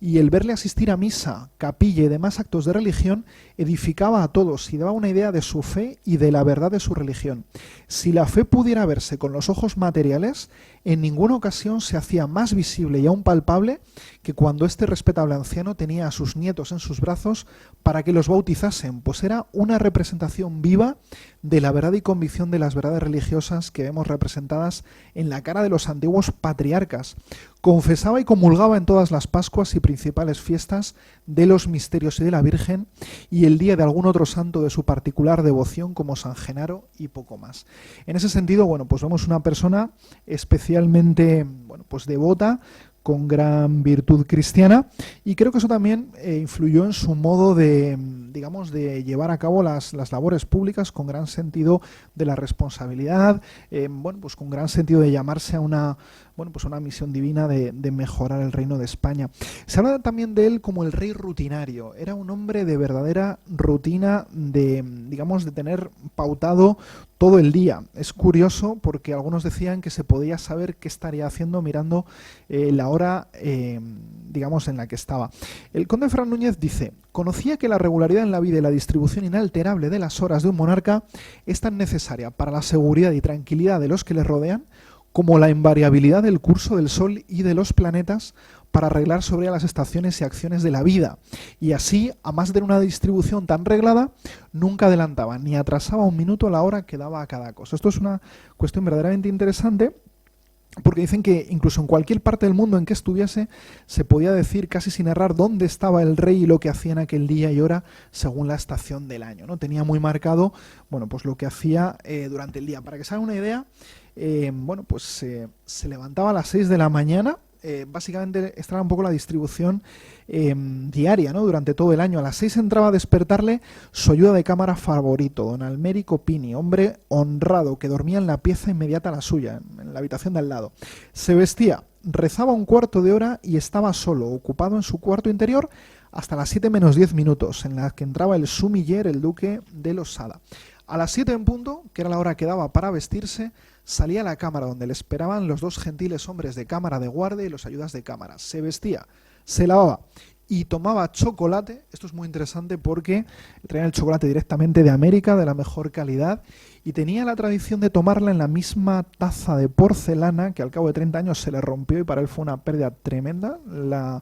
S3: Y el verle asistir a misa, capilla y demás actos de religión edificaba a todos y daba una idea de su fe y de la verdad de su religión. Si la fe pudiera verse con los ojos materiales, en ninguna ocasión se hacía más visible y aún palpable que cuando este respetable anciano tenía a sus nietos en sus brazos para que los bautizasen, pues era una representación viva de la verdad y convicción de las verdades religiosas que vemos representadas en la cara de los antiguos patriarcas. Confesaba y comulgaba en todas las Pascuas y principales fiestas de los misterios y de la Virgen, y el día de algún otro santo de su particular devoción como San Genaro y poco más. En ese sentido, bueno, pues vemos una persona especialmente, bueno, pues devota, con gran virtud cristiana, y creo que eso también influyó en su modo de, digamos, de llevar a cabo las labores públicas con gran sentido de la responsabilidad, bueno, pues con gran sentido de llamarse a una, bueno, pues una misión divina de mejorar el reino de España. Se habla también de él como el rey rutinario. Era un hombre de verdadera rutina, de, digamos, de tener pautado todo el día. Es curioso porque algunos decían que se podía saber qué estaría haciendo mirando la hora, digamos, en la que estaba. El conde Ferran Núñez dice: conocía que la regularidad en la vida y la distribución inalterable de las horas de un monarca es tan necesaria para la seguridad y tranquilidad de los que le rodean como la invariabilidad del curso del Sol y de los planetas para arreglar sobre las estaciones y acciones de la vida. Y así, a más de una distribución tan reglada, nunca adelantaba ni atrasaba un minuto la hora que daba a cada cosa. Esto es una cuestión verdaderamente interesante, porque dicen que incluso en cualquier parte del mundo en que estuviese se podía decir casi sin errar dónde estaba el rey y lo que hacía en aquel día y hora según la estación del año, ¿no? Tenía muy marcado, bueno, pues lo que hacía durante el día. Para que se hagan una idea, bueno, pues se levantaba a las 6 de la mañana. Básicamente esta era un poco la distribución diaria, ¿no? Durante todo el año. A las 6 entraba a despertarle su ayuda de cámara favorito, don Almérico Pini, hombre honrado que dormía en la pieza inmediata a la suya, en la habitación de al lado. Se vestía, rezaba un cuarto de hora y estaba solo, ocupado en su cuarto interior hasta las 7 menos 10 minutos, en las que entraba el sumiller, el duque de Losada. A las 7 en punto, que era la hora que daba para vestirse, salía a la cámara donde le esperaban los dos gentiles hombres de cámara de guardia y los ayudas de cámara. Se vestía, se lavaba y tomaba chocolate. Esto es muy interesante porque traían el chocolate directamente de América, de la mejor calidad, y tenía la tradición de tomarla en la misma taza de porcelana que al cabo de 30 años se le rompió y para él fue una pérdida tremenda, la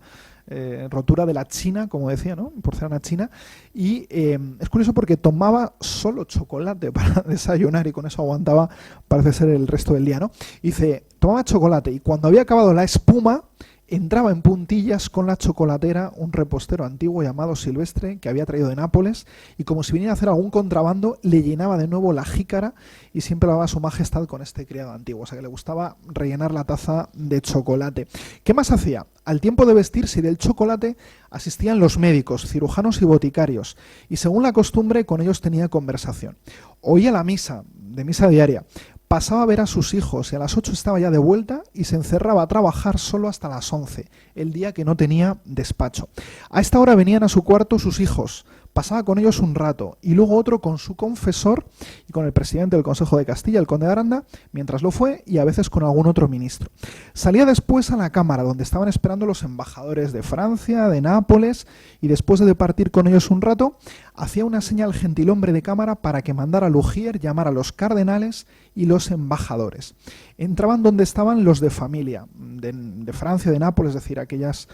S3: rotura de la china, como decía, ¿no? Porcelana china. Y es curioso porque tomaba solo chocolate para desayunar y con eso aguantaba, parece ser, el resto del día, ¿no? Y dice, tomaba chocolate y cuando había acabado la espuma, entraba en puntillas con la chocolatera un repostero antiguo llamado Silvestre que había traído de Nápoles y como si viniera a hacer algún contrabando le llenaba de nuevo la jícara y siempre lo daba a su majestad con este criado antiguo, o sea que le gustaba rellenar la taza de chocolate. ¿Qué más hacía? Al tiempo de vestirse y del chocolate asistían los médicos, cirujanos y boticarios y según la costumbre con ellos tenía conversación. Oía la misa, de misa diaria. Pasaba a ver a sus hijos y a las 8 estaba ya de vuelta y se encerraba a trabajar solo hasta las 11, el día que no tenía despacho. A esta hora venían a su cuarto sus hijos, pasaba con ellos un rato y luego otro con su confesor y con el presidente del Consejo de Castilla, el conde de Aranda, mientras lo fue y a veces con algún otro ministro. Salía después a la cámara donde estaban esperando los embajadores de Francia, de Nápoles y después de departir con ellos un rato, hacía una señal al gentilhombre de cámara para que mandara a Lugier llamar a los cardenales y los embajadores. Entraban donde estaban los de familia, de Francia, de Nápoles, es decir, aquellas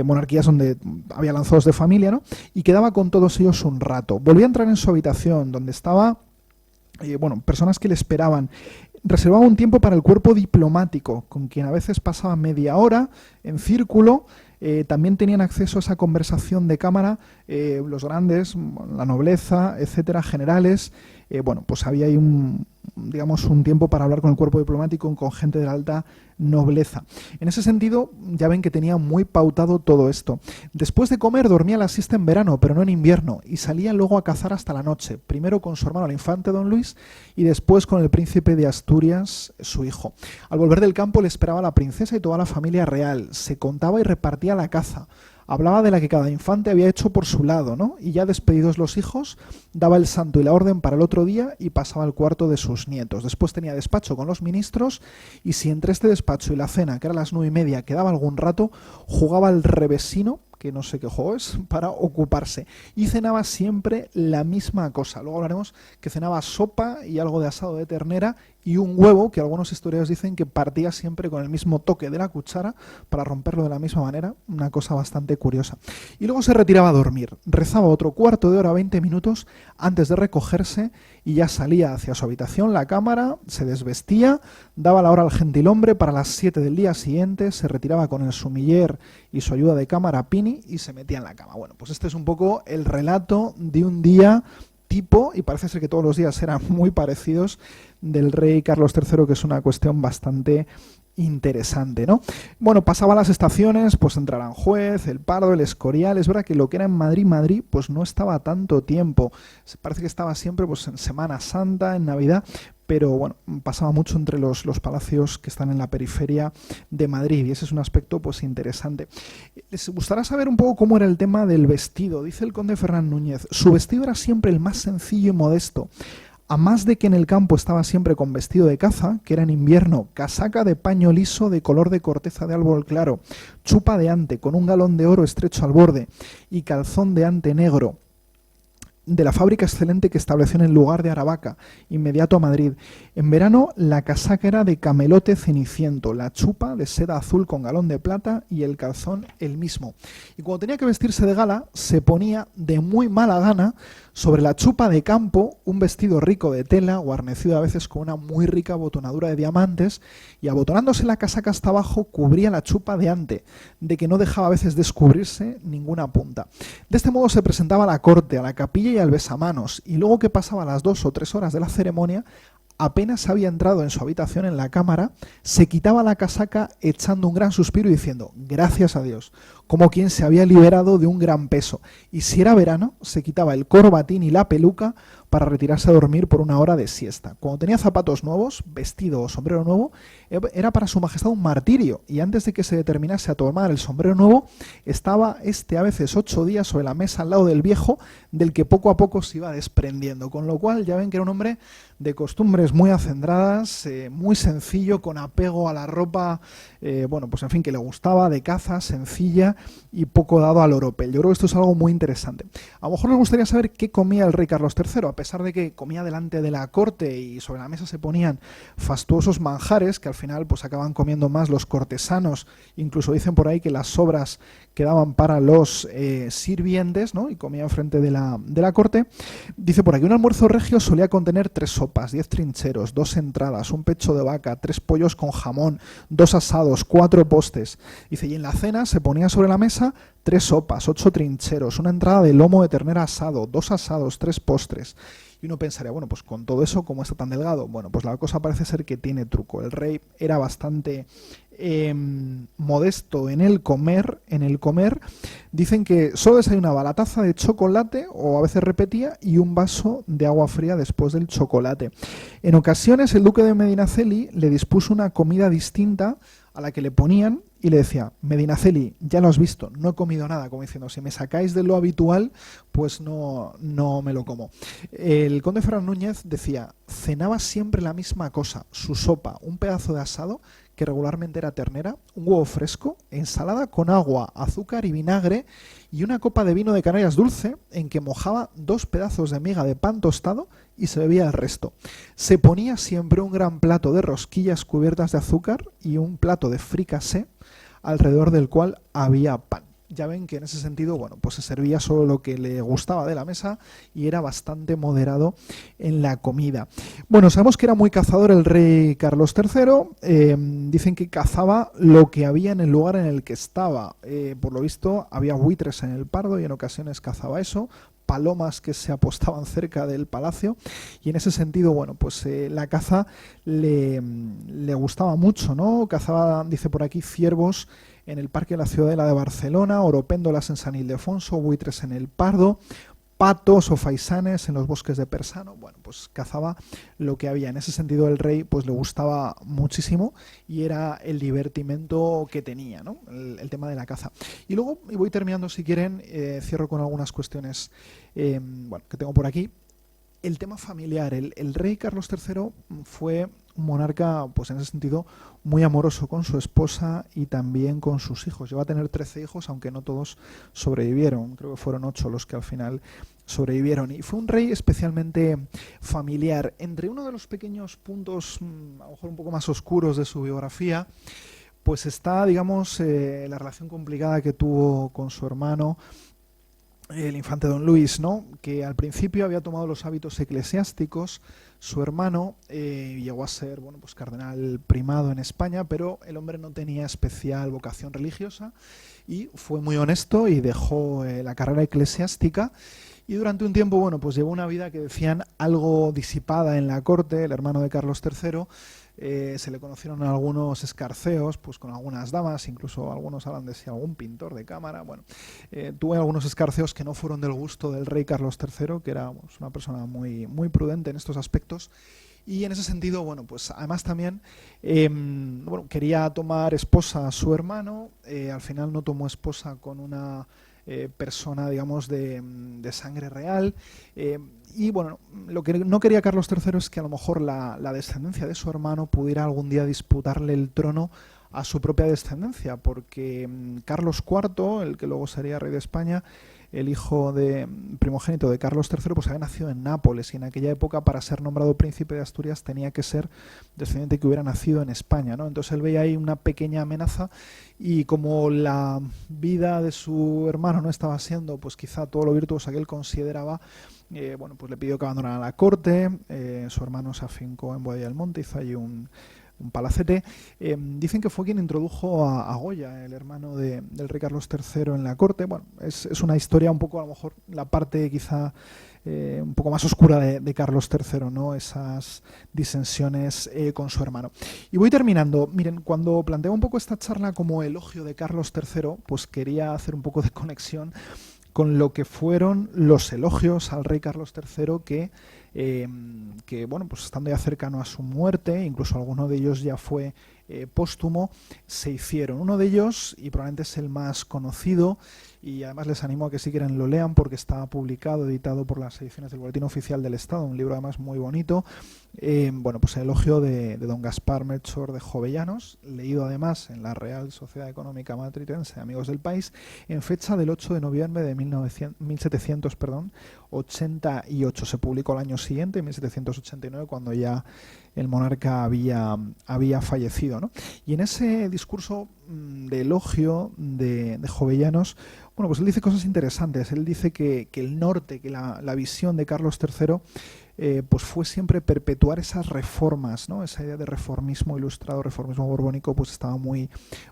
S3: monarquías donde había lanzados de familia, ¿no? Y quedaba con todos ellos un rato. Volvía a entrar en su habitación, donde estaba, personas que le esperaban. Reservaba un tiempo para el cuerpo diplomático, con quien a veces pasaba media hora en círculo. También tenían acceso a esa conversación de cámara los grandes, la nobleza, etcétera, generales. Pues había ahí un tiempo para hablar con el cuerpo diplomático, con gente de la alta nobleza. En ese sentido, ya ven que tenía muy pautado todo esto. Después de comer dormía la siesta en verano, pero no en invierno, y salía luego a cazar hasta la noche, primero con su hermano el infante don Luis y después con el príncipe de Asturias, su hijo. Al volver del campo le esperaba la princesa y toda la familia real. Se contaba y repartía la caza. Hablaba de la que cada infante había hecho por su lado, ¿no? Y ya despedidos los hijos, daba el santo y la orden para el otro día y pasaba al cuarto de sus nietos. Después tenía despacho con los ministros y si entre este despacho y la cena, que era las 9:30, quedaba algún rato, jugaba al revesino, que no sé qué juego es, para ocuparse. Y cenaba siempre la misma cosa. Luego hablaremos que cenaba sopa y algo de asado de ternera y un huevo, que algunos historiadores dicen que partía siempre con el mismo toque de la cuchara para romperlo de la misma manera, una cosa bastante curiosa. Y luego se retiraba a dormir. Rezaba otro cuarto de hora, 20 minutos, antes de recogerse y ya salía hacia su habitación, la cámara, se desvestía, daba la hora al gentilhombre para las 7 del día siguiente, se retiraba con el sumiller y su ayuda de cámara Pini y se metía en la cama. Bueno, pues este es un poco el relato de un día tipo, y parece ser que todos los días eran muy parecidos, del rey Carlos III, que es una cuestión bastante interesante, ¿no? Bueno, pasaba las estaciones, pues entre Aranjuez, El Pardo, El Escorial. Es verdad que lo que era en Madrid, pues no estaba tanto tiempo. Parece que estaba siempre pues en Semana Santa, en Navidad, pero bueno, pasaba mucho entre los palacios que están en la periferia de Madrid y ese es un aspecto pues interesante. Les gustará saber un poco cómo era el tema del vestido. Dice el conde Fernán Núñez, su vestido era siempre el más sencillo y modesto. A más de que en el campo estaba siempre con vestido de caza, que era en invierno, casaca de paño liso de color de corteza de árbol claro, chupa de ante con un galón de oro estrecho al borde y calzón de ante negro, de la fábrica excelente que estableció en el lugar de Aravaca, inmediato a Madrid. En verano la casaca era de camelote ceniciento, la chupa de seda azul con galón de plata y el calzón el mismo. Y cuando tenía que vestirse de gala, se ponía de muy mala gana sobre la chupa de campo un vestido rico de tela, guarnecido a veces con una muy rica abotonadura de diamantes, y abotonándose la casaca hasta abajo cubría la chupa de ante, de que no dejaba a veces descubrirse ninguna punta. De este modo se presentaba a la corte, a la capilla y al besamanos, y luego que pasaba las 2 o 3 horas de la ceremonia, apenas había entrado en su habitación en la cámara, se quitaba la casaca echando un gran suspiro y diciendo, gracias a Dios, como quien se había liberado de un gran peso. Y si era verano, se quitaba el corbatín y la peluca para retirarse a dormir por una hora de siesta. Cuando tenía zapatos nuevos, vestido o sombrero nuevo, era para su majestad un martirio, y antes de que se determinase a tomar el sombrero nuevo, estaba a veces 8 días sobre la mesa al lado del viejo, del que poco a poco se iba desprendiendo, con lo cual ya ven que era un hombre de costumbres muy acendradas, muy sencillo, con apego a la ropa, que le gustaba, de caza, sencilla y poco dado al oropel. Yo creo que esto es algo muy interesante. A lo mejor les gustaría saber qué comía el rey Carlos III, a pesar de que comía delante de la corte y sobre la mesa se ponían fastuosos manjares que al final pues acaban comiendo más los cortesanos, incluso dicen por ahí que las sobras quedaban para los sirvientes, ¿no? Y comían frente de la corte. Dice por aquí, un almuerzo regio solía contener 3 sopas, 10 trincheros, 2 entradas, un pecho de vaca, 3 pollos con jamón, 2 asados, 4 postres. Dice, y en la cena se ponía sobre la mesa 3 sopas, 8 trincheros, una entrada de lomo de ternera asado, 2 asados, 3 postres. Y uno pensaría, bueno, pues con todo eso, ¿cómo está tan delgado? Bueno, pues la cosa parece ser que tiene truco. El rey era bastante modesto en el comer. Dicen que solo desayunaba la taza de chocolate, o a veces repetía, y un vaso de agua fría después del chocolate. En ocasiones el duque de Medinaceli le dispuso una comida distinta a la que le ponían y le decía, Medinaceli, ya lo has visto, no he comido nada, como diciendo, si me sacáis de lo habitual, pues no me lo como. El conde Ferran Núñez decía, cenaba siempre la misma cosa, su sopa, un pedazo de asado, que regularmente era ternera, un huevo fresco, ensalada con agua, azúcar y vinagre, y una copa de vino de Canarias dulce, en que mojaba 2 pedazos de miga de pan tostado y se bebía el resto. Se ponía siempre un gran plato de rosquillas cubiertas de azúcar y un plato de fricassé, alrededor del cual había pan. Ya ven que en ese sentido, bueno, pues se servía solo lo que le gustaba de la mesa y era bastante moderado en la comida. Bueno, sabemos que era muy cazador el rey Carlos III. Dicen que cazaba lo que había en el lugar en el que estaba. Por lo visto, había buitres en el Pardo y en ocasiones cazaba eso, palomas que se apostaban cerca del palacio, y en ese sentido, bueno, pues la caza le gustaba mucho, ¿no? Cazaba, dice por aquí, ciervos en el Parque de la Ciudadela de Barcelona, oropéndolas en San Ildefonso, buitres en el Pardo, patos o faisanes en los bosques de Persano. Bueno, pues cazaba lo que había. En ese sentido el rey pues le gustaba muchísimo y era el divertimento que tenía, ¿no? El tema de la caza. Y luego, y voy terminando si quieren, cierro con algunas cuestiones bueno, que tengo por aquí. El tema familiar. El rey Carlos III fue un monarca, pues en ese sentido, muy amoroso con su esposa y también con sus hijos. Llegó a tener 13 hijos, aunque no todos sobrevivieron. Creo que fueron 8 los que al final sobrevivieron. Y fue un rey especialmente familiar. Entre uno de los pequeños puntos, a lo mejor un poco más oscuros de su biografía, pues está, digamos, la relación complicada que tuvo con su hermano, el infante don Luis, ¿no? Que al principio había tomado los hábitos eclesiásticos. Su hermano llegó a ser, bueno, pues cardenal primado en España, pero el hombre no tenía especial vocación religiosa y fue muy honesto y dejó la carrera eclesiástica. Y durante un tiempo, bueno, pues llevó una vida que decían algo disipada en la corte. El hermano de Carlos III, se le conocieron algunos escarceos pues con algunas damas, incluso algunos hablan de si algún pintor de cámara. Bueno, tuve algunos escarceos que no fueron del gusto del rey Carlos III, que era pues, una persona muy, muy prudente en estos aspectos. Y en ese sentido, bueno, pues además también bueno, quería tomar esposa a su hermano. Al final no tomó esposa con una persona, digamos, de sangre real. Y bueno, lo que no quería Carlos III es que a lo mejor la descendencia de su hermano pudiera algún día disputarle el trono a su propia descendencia, porque Carlos IV, el que luego sería rey de España, el hijo primogénito de Carlos III, pues había nacido en Nápoles, y en aquella época para ser nombrado príncipe de Asturias tenía que ser descendiente que hubiera nacido en España, ¿no? Entonces él veía ahí una pequeña amenaza, y como la vida de su hermano no estaba siendo pues quizá todo lo virtuosa que él consideraba, bueno, pues le pidió que abandonara la corte. Su hermano se afincó en Boadilla del Monte, hizo allí un palacete. Dicen que fue quien introdujo a Goya, el hermano del rey Carlos III, en la corte. Bueno, es una historia un poco, a lo mejor, la parte quizá un poco más oscura de Carlos III, ¿no? Esas disensiones con su hermano. Y voy terminando. Miren, cuando planteo un poco esta charla como elogio de Carlos III, pues quería hacer un poco de conexión con lo que fueron los elogios al rey Carlos III que bueno, pues estando ya cercano a su muerte, incluso alguno de ellos ya fue póstumo, se hicieron. Uno de ellos, y probablemente es el más conocido, y además les animo a que si quieren lo lean porque está publicado, editado por las ediciones del Boletín Oficial del Estado, un libro además muy bonito. Bueno, pues el elogio de don Gaspar Melchor de Jovellanos, leído además en la Real Sociedad Económica Matritense de Amigos del País, en fecha del 8 de noviembre de 1788. Se publicó el año siguiente, en 1789, cuando ya el monarca había fallecido, ¿no? Y en ese discurso de elogio de Jovellanos, bueno, pues él dice cosas interesantes. Él dice que el norte, que la visión de Carlos III, pues fue siempre perpetuar esas reformas, ¿no? Esa idea de reformismo ilustrado, reformismo borbónico, pues estaba muy,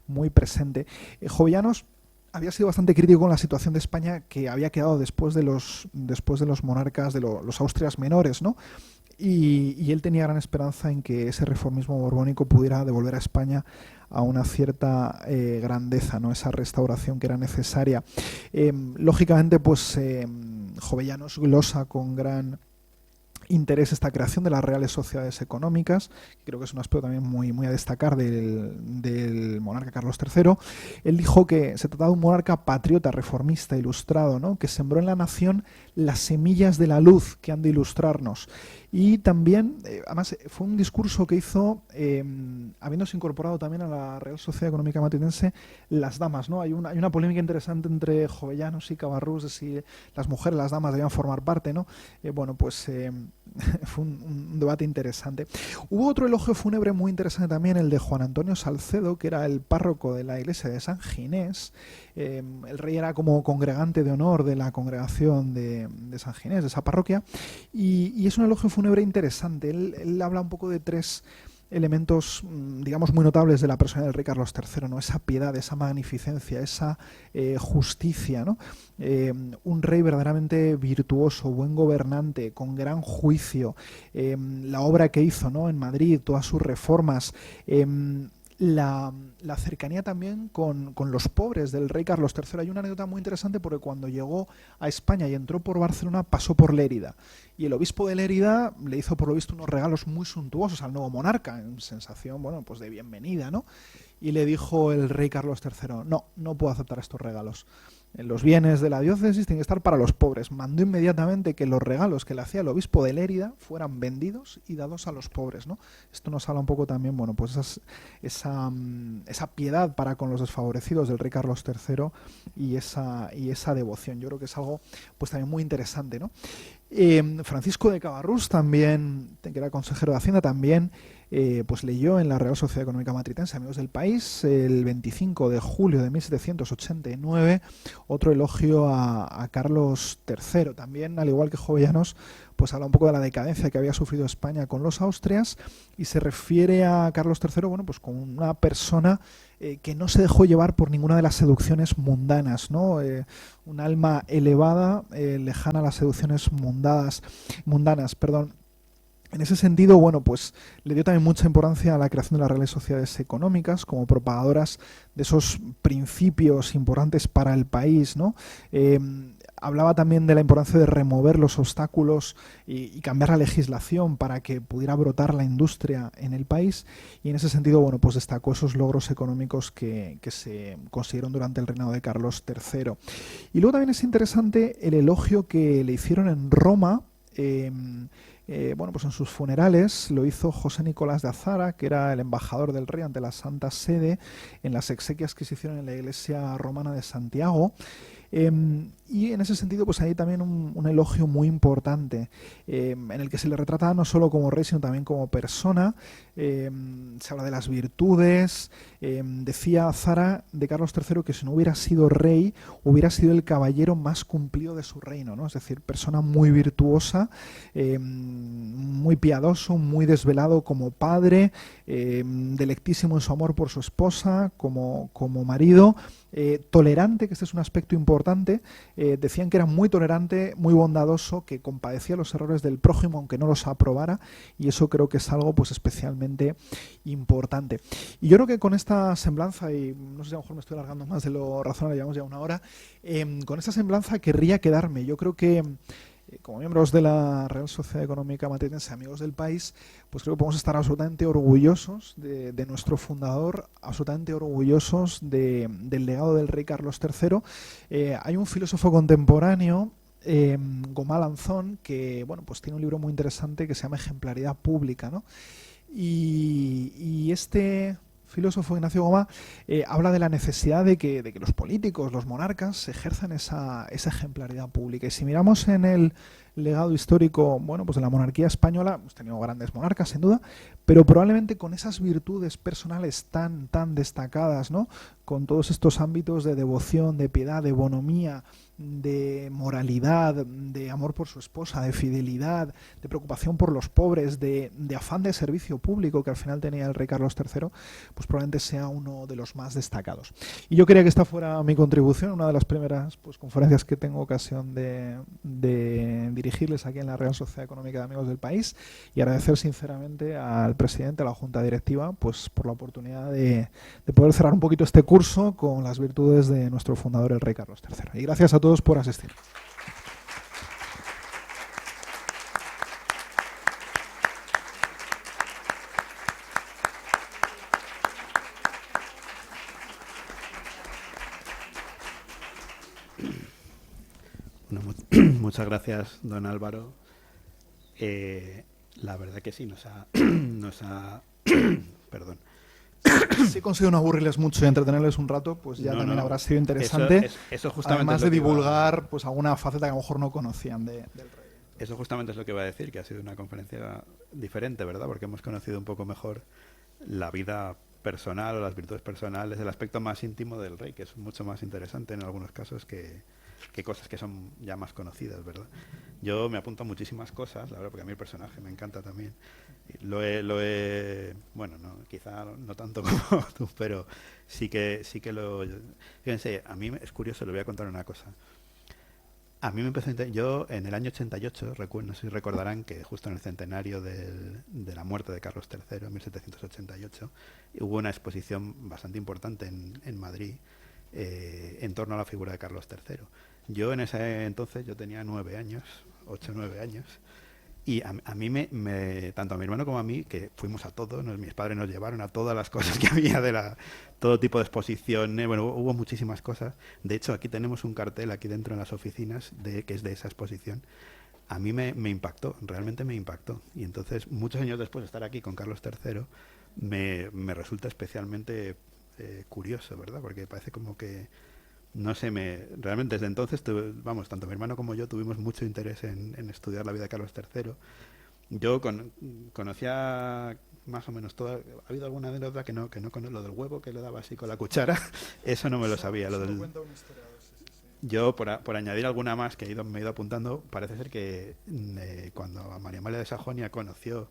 S3: muy presente. Jovellanos había sido bastante crítico con la situación de España que había quedado después de los monarcas de los Austrias menores, ¿no? Y él tenía gran esperanza en que ese reformismo borbónico pudiera devolver a España a una cierta grandeza, ¿no? Esa restauración que era necesaria. Lógicamente, pues Jovellanos glosa con gran interés esta creación de las reales sociedades económicas, que creo que es un aspecto también muy, muy a destacar del monarca Carlos III. Él dijo que se trataba de un monarca patriota, reformista, ilustrado, ¿no? Que sembró en la nación las semillas de la luz que han de ilustrarnos. Y también, además, fue un discurso que hizo, habiéndose incorporado también a la Real Sociedad Económica Matritense las damas, ¿no? Hay una polémica interesante entre Jovellanos y Cabarrús de si las mujeres, las damas, debían formar parte, ¿no? Bueno, pues fue un debate interesante. Hubo otro elogio fúnebre muy interesante también, el de Juan Antonio Salcedo, que era el párroco de la iglesia de San Ginés. El rey era como congregante de honor de la congregación de San Ginés, de esa parroquia, y es un elogio fúnebre interesante. Él habla un poco de tres elementos, digamos, muy notables de la persona del rey Carlos III, ¿no? Esa piedad, esa magnificencia, esa justicia, ¿no? Un rey verdaderamente virtuoso, buen gobernante, con gran juicio, la obra que hizo, ¿no? En Madrid, todas sus reformas, la cercanía también con los pobres del rey Carlos III. Hay una anécdota muy interesante porque cuando llegó a España y entró por Barcelona, pasó por Lérida. Y el obispo de Lérida le hizo, por lo visto, unos regalos muy suntuosos al nuevo monarca, en sensación, bueno, pues de bienvenida, ¿no? Y le dijo el rey Carlos III, no puedo aceptar estos regalos. Los bienes de la diócesis tienen que estar para los pobres. Mandó inmediatamente que los regalos que le hacía el obispo de Lérida fueran vendidos y dados a los pobres, ¿no? Esto nos habla un poco también, bueno, pues esa piedad para con los desfavorecidos del rey Carlos III y esa devoción. Yo creo que es algo pues también muy interesante, ¿no? Francisco de Cabarrús también, que era consejero de Hacienda, también pues leyó en la Real Sociedad Económica Matritense, Amigos del País, el 25 de julio de 1789, otro elogio a Carlos III. También, al igual que Jovellanos, pues habla un poco de la decadencia que había sufrido España con los Austrias y se refiere a Carlos III, bueno, pues como una persona que no se dejó llevar por ninguna de las seducciones mundanas, ¿no? Un alma elevada, lejana a las seducciones mundanas. En ese sentido, bueno, pues le dio también mucha importancia a la creación de las reales sociedades económicas como propagadoras de esos principios importantes para el país, ¿no? Hablaba también de la importancia de remover los obstáculos y cambiar la legislación para que pudiera brotar la industria en el país, y en ese sentido, bueno, pues destacó esos logros económicos que se consiguieron durante el reinado de Carlos III. Y luego también es interesante el elogio que le hicieron en Roma. Bueno, pues en sus funerales lo hizo José Nicolás de Azara, que era el embajador del rey ante la Santa Sede en las exequias que se hicieron en la iglesia romana de Santiago. Y en ese sentido, pues hay también un elogio muy importante en el que se le retrata no solo como rey, sino también como persona. Se habla de las virtudes. Decía Azara de Carlos III que si no hubiera sido rey, hubiera sido el caballero más cumplido de su reino, ¿no? Es decir, persona muy virtuosa, muy piadoso, muy desvelado como padre, delectísimo en su amor por su esposa, como marido, tolerante, que este es un aspecto importante. Decían que era muy tolerante, muy bondadoso, que compadecía los errores del prójimo aunque no los aprobara, y eso creo que es algo pues especialmente importante. Y yo creo que con esta semblanza, y no sé si a lo mejor me estoy alargando más de lo razonable, llevamos ya una hora, con esta semblanza querría quedarme. Yo creo que como miembros de la Real Sociedad Económica Matritense, Amigos del País, pues creo que podemos estar absolutamente orgullosos de nuestro fundador, absolutamente orgullosos del legado del rey Carlos III. Hay un filósofo contemporáneo, Gomá Anzón, que bueno, pues tiene un libro muy interesante que se llama Ejemplaridad Pública, ¿no? Y este filósofo Ignacio Goma habla de la necesidad de que los políticos, los monarcas, ejerzan esa ejemplaridad pública. Y si miramos en el legado histórico, bueno, pues de la monarquía española, hemos tenido grandes monarcas, sin duda, pero probablemente con esas virtudes personales tan destacadas, ¿no? Con todos estos ámbitos de devoción, de piedad, de bonomía, de moralidad, de amor por su esposa, de fidelidad, de preocupación por los pobres, de afán de servicio público que al final tenía el rey Carlos III, pues probablemente sea uno de los más destacados. Y yo quería que esta fuera mi contribución, una de las primeras conferencias que tengo ocasión de dirigirles aquí en la Real Sociedad Económica de Amigos del País, y agradecer sinceramente al presidente, a la Junta Directiva, pues por la oportunidad de poder cerrar un poquito este curso con las virtudes de nuestro fundador, el rey Carlos III. Y gracias a todos por asistir.
S1: Bueno, muchas gracias, don Álvaro. La verdad que sí, nos ha perdón.
S3: Si he conseguido no aburrirles mucho y entretenerles un rato, pues ya también habrá sido interesante.
S1: Eso justamente
S3: además de divulgar pues alguna faceta que a lo mejor no conocían del rey.
S1: Eso justamente es lo que iba a decir, que ha sido una conferencia diferente, ¿verdad? Porque hemos conocido un poco mejor la vida personal o las virtudes personales, el aspecto más íntimo del rey, que es mucho más interesante en algunos casos que cosas que son ya más conocidas, ¿verdad? Yo me apunto a muchísimas cosas, la verdad, porque a mí el personaje me encanta también. Bueno, no, quizá no tanto como tú, pero sí que fíjense, a mí es curioso, le voy a contar una cosa. A mí me empezó a yo en el año 88, no sé si recordarán que justo en el centenario de la muerte de Carlos III, en 1788, hubo una exposición bastante importante en Madrid en torno a la figura de Carlos III. Yo en ese entonces yo tenía 9 años, 8 o 9 años, y a mí tanto a mi hermano como a mí, que fuimos a todo, mis padres nos llevaron a todas las cosas que había todo tipo de exposiciones, bueno, hubo muchísimas cosas. De hecho, aquí tenemos un cartel aquí dentro en las oficinas que es de esa exposición. A mí me impactó, realmente me impactó. Y entonces, muchos años después de estar aquí con Carlos III, me resulta especialmente curioso, ¿verdad? Porque parece como que no sé, realmente desde entonces, tanto mi hermano como yo tuvimos mucho interés en estudiar la vida de Carlos III. Yo conocía más o menos todo. ¿Ha habido alguna anécdota que no conozco? Lo del huevo que le daba así con la cuchara, eso no me lo sabía. Yo, por añadir alguna más que me he ido apuntando, parece ser que cuando María Amalia de Sajonia conoció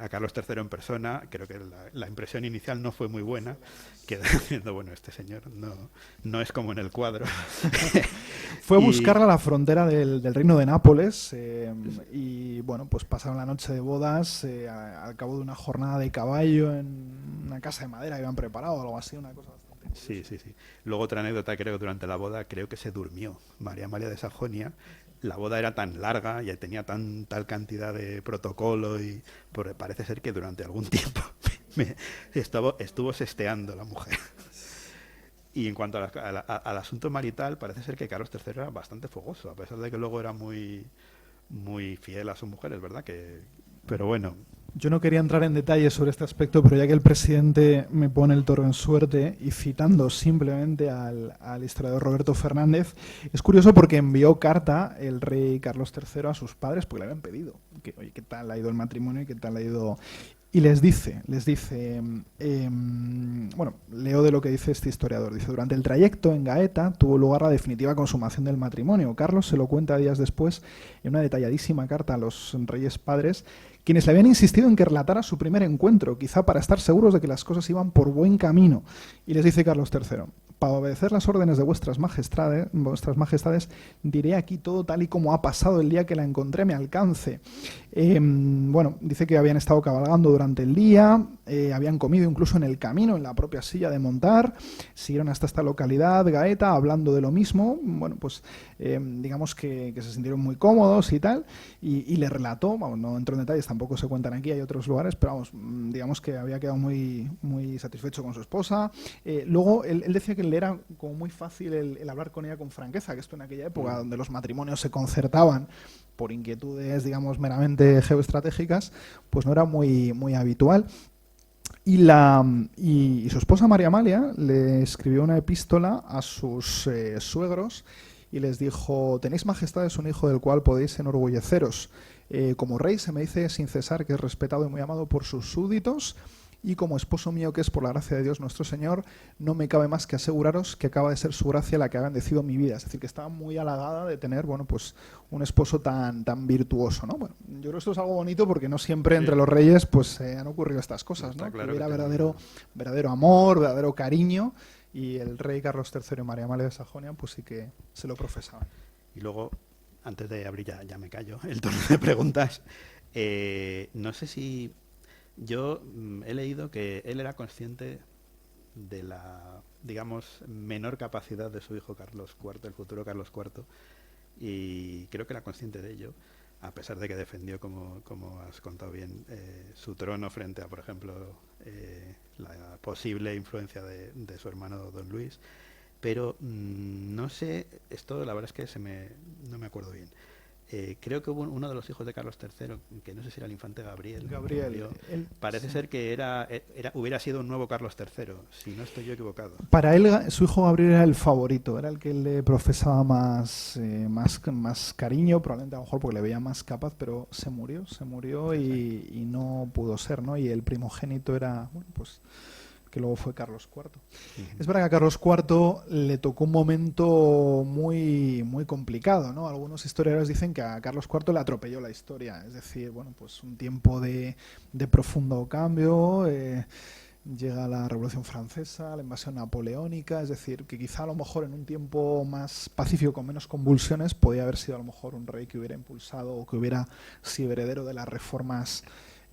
S1: a Carlos III en persona, creo que la impresión inicial no fue muy buena, quedó diciendo, bueno, este señor no es como en el cuadro.
S3: Fue a buscarla a la frontera del reino de Nápoles y bueno, pues pasaron la noche de bodas al cabo de una jornada de caballo en una casa de madera que habían preparado o algo así, una cosa bastante curiosa.
S1: Sí. Luego otra anécdota, creo que durante la boda creo que se durmió María Amalia de Sajonia. La boda era tan larga y tenía tal cantidad de protocolo y parece ser que durante algún tiempo estuvo sesteando la mujer. Y en cuanto al asunto marital, parece ser que Carlos III era bastante fogoso, a pesar de que luego era muy, muy fiel a sus mujeres, ¿verdad? Pero bueno.
S3: Yo no quería entrar en detalles sobre este aspecto, pero ya que el presidente me pone el toro en suerte y citando simplemente al historiador Roberto Fernández, es curioso porque envió carta el rey Carlos III a sus padres porque le habían pedido que, oye, ¿qué tal ha ido el matrimonio y qué tal ha ido? Y les dice, bueno, leo de lo que dice este historiador. Dice, durante el trayecto en Gaeta tuvo lugar la definitiva consumación del matrimonio. Carlos se lo cuenta días después en una detalladísima carta a los reyes padres, quienes le habían insistido en que relatara su primer encuentro, quizá para estar seguros de que las cosas iban por buen camino. Y les dice Carlos III, para obedecer las órdenes de vuestras majestades, diré aquí todo tal y como ha pasado el día que la encontré a mi alcance. Bueno, dice que habían estado cabalgando durante el día, habían comido incluso en el camino, en la propia silla de montar, siguieron hasta esta localidad, Gaeta, hablando de lo mismo. Bueno, pues digamos que se sintieron muy cómodos y tal, y le relató, vamos, no entro en detalles, tampoco se cuentan aquí, hay otros lugares, pero vamos, digamos que había quedado muy, muy satisfecho con su esposa. Luego, él decía que le era como muy fácil el hablar con ella con franqueza, que esto en aquella época donde los matrimonios se concertaban por inquietudes, digamos, meramente geoestratégicas, pues no era muy, muy habitual. Y su esposa María Amalia le escribió una epístola a sus suegros y les dijo: tenéis majestades un hijo del cual podéis enorgulleceros. Como rey se me dice sin cesar que es respetado y muy amado por sus súbditos, y como esposo mío que es por la gracia de Dios nuestro Señor, no me cabe más que aseguraros que acaba de ser su gracia la que ha bendecido mi vida. Es decir, que estaba muy halagada de tener, bueno, pues un esposo tan virtuoso, ¿no? Bueno, yo creo que esto es algo bonito porque no siempre entre los reyes pues han ocurrido estas cosas, ¿no?
S1: Claro
S3: que hubiera
S1: que
S3: verdadero amor, verdadero cariño, y el rey Carlos III y María Amalia de Sajonia pues sí que se lo profesaban.
S1: Y luego, antes de abrir, ya me callo, el turno de preguntas, no sé si... Yo he leído que él era consciente de la, digamos, menor capacidad de su hijo Carlos IV, el futuro Carlos IV, y creo que era consciente de ello, a pesar de que defendió, como has contado bien, su trono frente a, por ejemplo, la posible influencia de su hermano Don Luis. Pero no sé, esto la verdad es que no me acuerdo bien. Creo que hubo uno de los hijos de Carlos III, que no sé si era el infante Gabriel. Parece ser que hubiera sido un nuevo Carlos III, si no estoy yo equivocado.
S3: Para él, su hijo Gabriel era el favorito, era el que le profesaba más cariño, probablemente a lo mejor porque le veía más capaz, pero se murió y no pudo ser, ¿no? Y el primogénito era, bueno, pues, que luego fue Carlos IV. Es verdad que a Carlos IV le tocó un momento muy complicado, ¿no? Algunos historiadores dicen que a Carlos IV le atropelló la historia, es decir, bueno, pues un tiempo de profundo cambio, llega la Revolución Francesa, la invasión napoleónica, es decir, que quizá a lo mejor en un tiempo más pacífico, con menos convulsiones, podía haber sido a lo mejor un rey que hubiera impulsado o que hubiera sido heredero de las reformas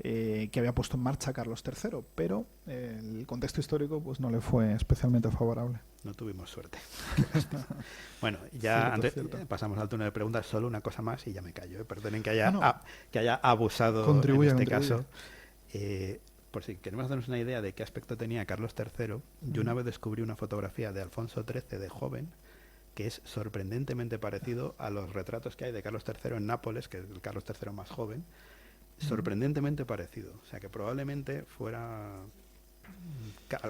S3: que había puesto en marcha Carlos III, pero el contexto histórico pues no le fue especialmente favorable.
S1: No tuvimos suerte. Bueno, ya pasamos al turno de preguntas. Solo una cosa más y ya me callo. Perdonen que haya abusado en este caso. Por si queremos hacernos una idea de qué aspecto tenía Carlos III, yo una vez descubrí una fotografía de Alfonso XIII de joven que es sorprendentemente parecido a los retratos que hay de Carlos III en Nápoles, que es el Carlos III más joven. Sorprendentemente parecido, o sea que probablemente fuera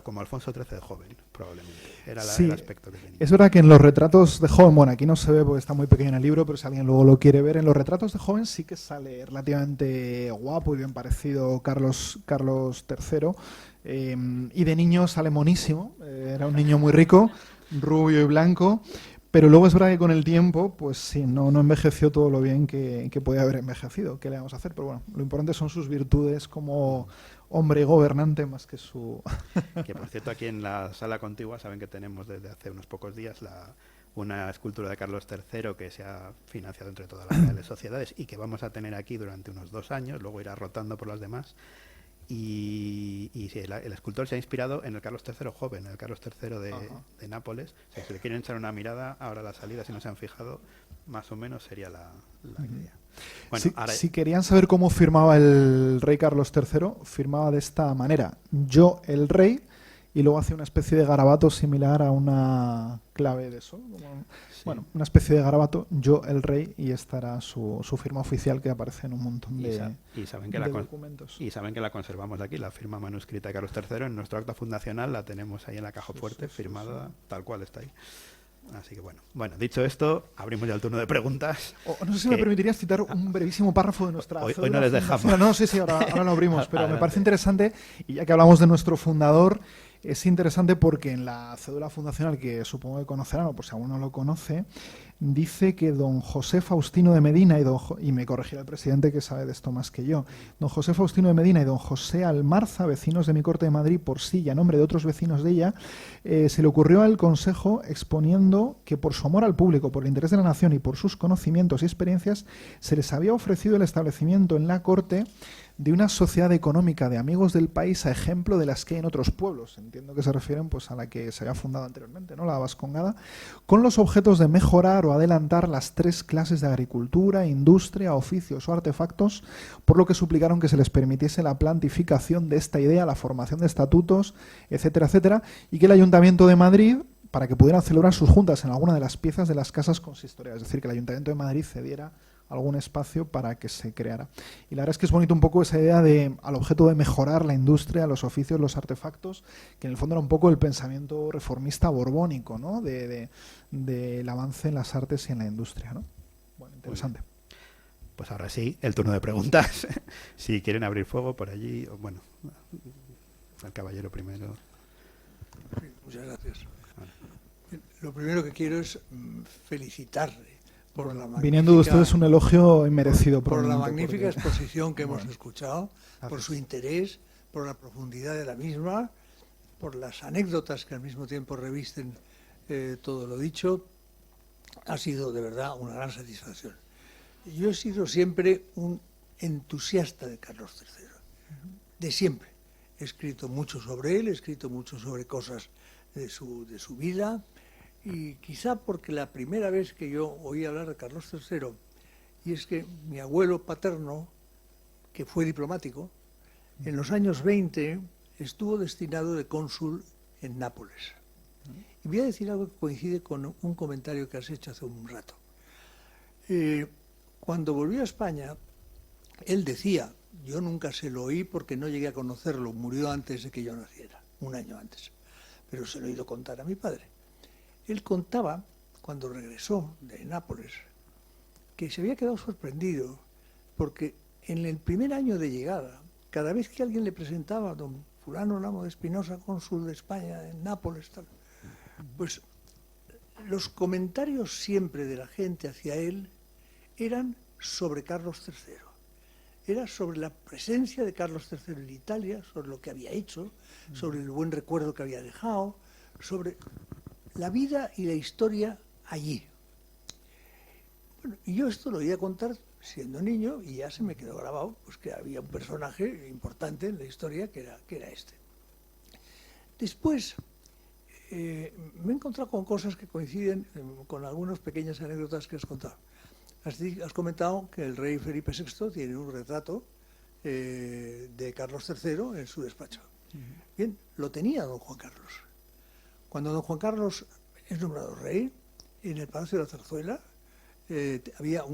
S1: como Alfonso XIII de joven, probablemente era el aspecto que tenía.
S3: Es verdad que en los retratos de joven, bueno, aquí no se ve porque está muy pequeño en el libro, pero si alguien luego lo quiere ver, en los retratos de joven sí que sale relativamente guapo y bien parecido Carlos III, y de niño sale monísimo, era un niño muy rico, rubio y blanco. Pero luego es verdad que con el tiempo, pues sí, no envejeció todo lo bien que podía haber envejecido. ¿Qué le vamos a hacer? Pero bueno, lo importante son sus virtudes como hombre gobernante más que su...
S1: Que por cierto, aquí en la sala contigua saben que tenemos desde hace unos pocos días una escultura de Carlos III que se ha financiado entre todas las reales sociedades y que vamos a tener aquí durante unos 2 años, luego irá rotando por las demás. Y sí, el escultor se ha inspirado en el Carlos III joven, el Carlos III de Nápoles. O sea, si le quieren echar una mirada, ahora la salida, si no se han fijado, más o menos sería la idea. Bueno,
S3: si querían saber cómo firmaba el rey Carlos III, firmaba de esta manera: yo, el rey, y luego hacía una especie de garabato similar a una clave de sol. Bueno, una especie de garabato, yo, el rey, y esta era su firma oficial que aparece en un montón de documentos.
S1: Y saben que la conservamos aquí, la firma manuscrita de Carlos III, en nuestro acta fundacional la tenemos ahí en la caja fuerte, firmada tal cual está ahí. Así que bueno, dicho esto, abrimos ya el turno de preguntas.
S3: No sé si me permitirías citar un brevísimo párrafo de nuestra...
S1: Hoy no les dejamos.
S3: No, sí, ahora lo abrimos, pero me parece interesante, y ya que hablamos de nuestro fundador, es interesante porque en la cédula fundacional, que supongo que conocerán, o por si alguno lo conoce, dice que don José Faustino de Medina y me corregirá el presidente que sabe de esto más que yo, don José Faustino de Medina y don José Almarza, vecinos de mi corte de Madrid por sí y a nombre de otros vecinos de ella, se le ocurrió al Consejo, exponiendo que por su amor al público, por el interés de la nación y por sus conocimientos y experiencias, se les había ofrecido el establecimiento en la corte de una sociedad económica de amigos del país a ejemplo de las que hay en otros pueblos. Entiendo que se refieren pues a la que se había fundado anteriormente, ¿no? La Vascongada, con los objetos de mejorar o adelantar las 3 clases de agricultura, industria, oficios o artefactos, por lo que suplicaron que se les permitiese la plantificación de esta idea, la formación de estatutos, etcétera, etcétera, y que el Ayuntamiento de Madrid, para que pudieran celebrar sus juntas en alguna de las piezas de las casas consistoriales, es decir, que el Ayuntamiento de Madrid cediera algún espacio para que se creara. Y la verdad es que es bonito un poco esa idea al objeto de mejorar la industria, los oficios, los artefactos, que en el fondo era un poco el pensamiento reformista borbónico, ¿no? Del avance en las artes y en la industria, ¿no? Bueno, interesante.
S1: Pues ahora sí, el turno de preguntas. Si quieren abrir fuego por allí, bueno, el caballero primero.
S4: Sí, muchas gracias. Lo primero que quiero es felicitarle por la magnífica,
S3: viniendo de ustedes un elogio inmerecido
S4: por la
S3: probablemente,
S4: magnífica
S3: porque...
S4: exposición que hemos
S3: Bueno,
S4: escuchado, por
S3: gracias.
S4: su interés, por la profundidad de la misma, por las anécdotas que al mismo tiempo revisten todo lo dicho. Ha sido de verdad una gran satisfacción. Yo he sido siempre un entusiasta de Carlos III, de siempre. He escrito mucho sobre él, he escrito mucho sobre cosas de su vida, y quizá porque la primera vez que yo oí hablar de Carlos III, y es que mi abuelo paterno, que fue diplomático, en los años 20 estuvo destinado de cónsul en Nápoles. Y voy a decir algo que coincide con un comentario que has hecho hace un rato. Cuando volvió a España, él decía, yo nunca se lo oí porque no llegué a conocerlo, murió antes de que yo naciera, un año antes, pero se lo he oído contar a mi padre. Él contaba, cuando regresó de Nápoles, que se había quedado sorprendido porque en el primer año de llegada, cada vez que alguien le presentaba a don fulano Lamo de Espinosa, cónsul de España en Nápoles, tal, pues los comentarios siempre de la gente hacia él eran sobre Carlos III. Era sobre la presencia de Carlos III en Italia, sobre lo que había hecho, sobre el buen recuerdo que había dejado, sobre la vida y la historia allí. Bueno, y yo esto lo oía contar siendo niño y ya se me quedó grabado, pues que había un personaje importante en la historia que era este. Después me he encontrado con cosas que coinciden con algunas pequeñas anécdotas que has contado. Has comentado que el rey Felipe VI tiene un retrato de Carlos III en su despacho. Bien, lo tenía don Juan Carlos. Cuando don Juan Carlos es nombrado rey, en el Palacio de la Zarzuela había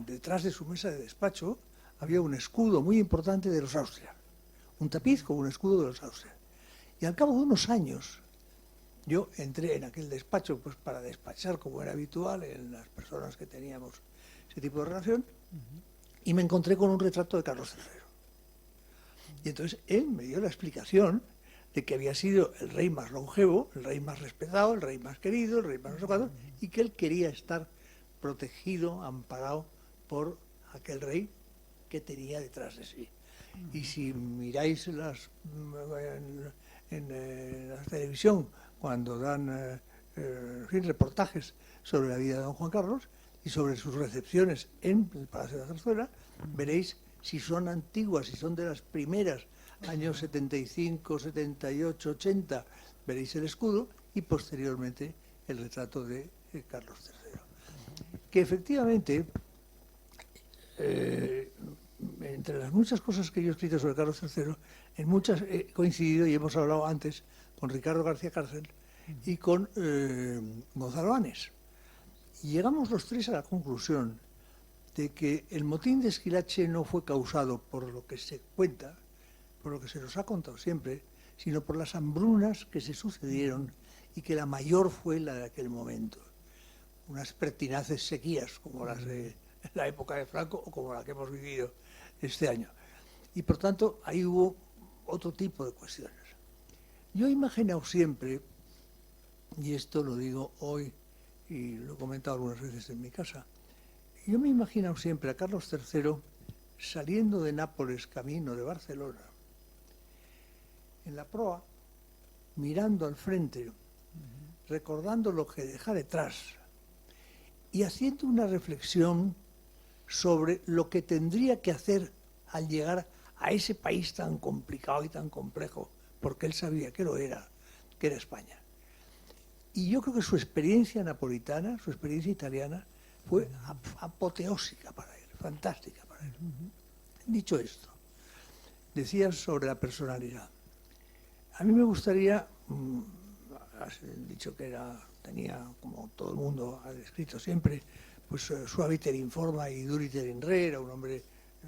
S4: detrás de su mesa de despacho había un escudo muy importante de los Austria, un tapiz con un escudo de los Austria. Y al cabo de unos años, yo entré en aquel despacho pues para despachar, como era habitual en las personas que teníamos ese tipo de relación, y me encontré con un retrato de Carlos III. Y entonces él me dio la explicación de que había sido el rey más longevo, el rey más respetado, el rey más querido, el rey más no sé cuánto, y que él quería estar protegido, amparado por aquel rey que tenía detrás de sí. Y si miráis en la televisión, cuando dan reportajes sobre la vida de don Juan Carlos y sobre sus recepciones en el Palacio de la Zarzuela, veréis si son antiguas, si son de las primeras, años 75, 78, 80, veréis el escudo y posteriormente el retrato de Carlos III. Que efectivamente, entre las muchas cosas que yo he escrito sobre Carlos III, en muchas he coincidido y hemos hablado antes con Ricardo García Cárcel y con Gonzalo Anes. Y llegamos los tres a la conclusión de que el motín de Esquilache no fue causado por lo que se cuenta, por lo que se nos ha contado siempre, sino por las hambrunas que se sucedieron y que la mayor fue la de aquel momento. Unas pertinaces sequías como las de la época de Franco o como la que hemos vivido este año. Y por tanto ahí hubo otro tipo de cuestiones. Yo he imaginado siempre, y esto lo digo hoy y lo he comentado algunas veces en mi casa, yo me he imaginado siempre a Carlos III saliendo de Nápoles camino de Barcelona, en la proa, mirando al frente, recordando lo que deja detrás y haciendo una reflexión sobre lo que tendría que hacer al llegar a ese país tan complicado y tan complejo, porque él sabía que lo era, que era España. Y yo creo que su experiencia napolitana, su experiencia italiana, fue apoteósica para él, fantástica para él. Dicho esto, decías sobre la personalidad. A mí me gustaría, has dicho que tenía, como todo el mundo ha descrito siempre, pues suaviter in forma y duriter in re, era un hombre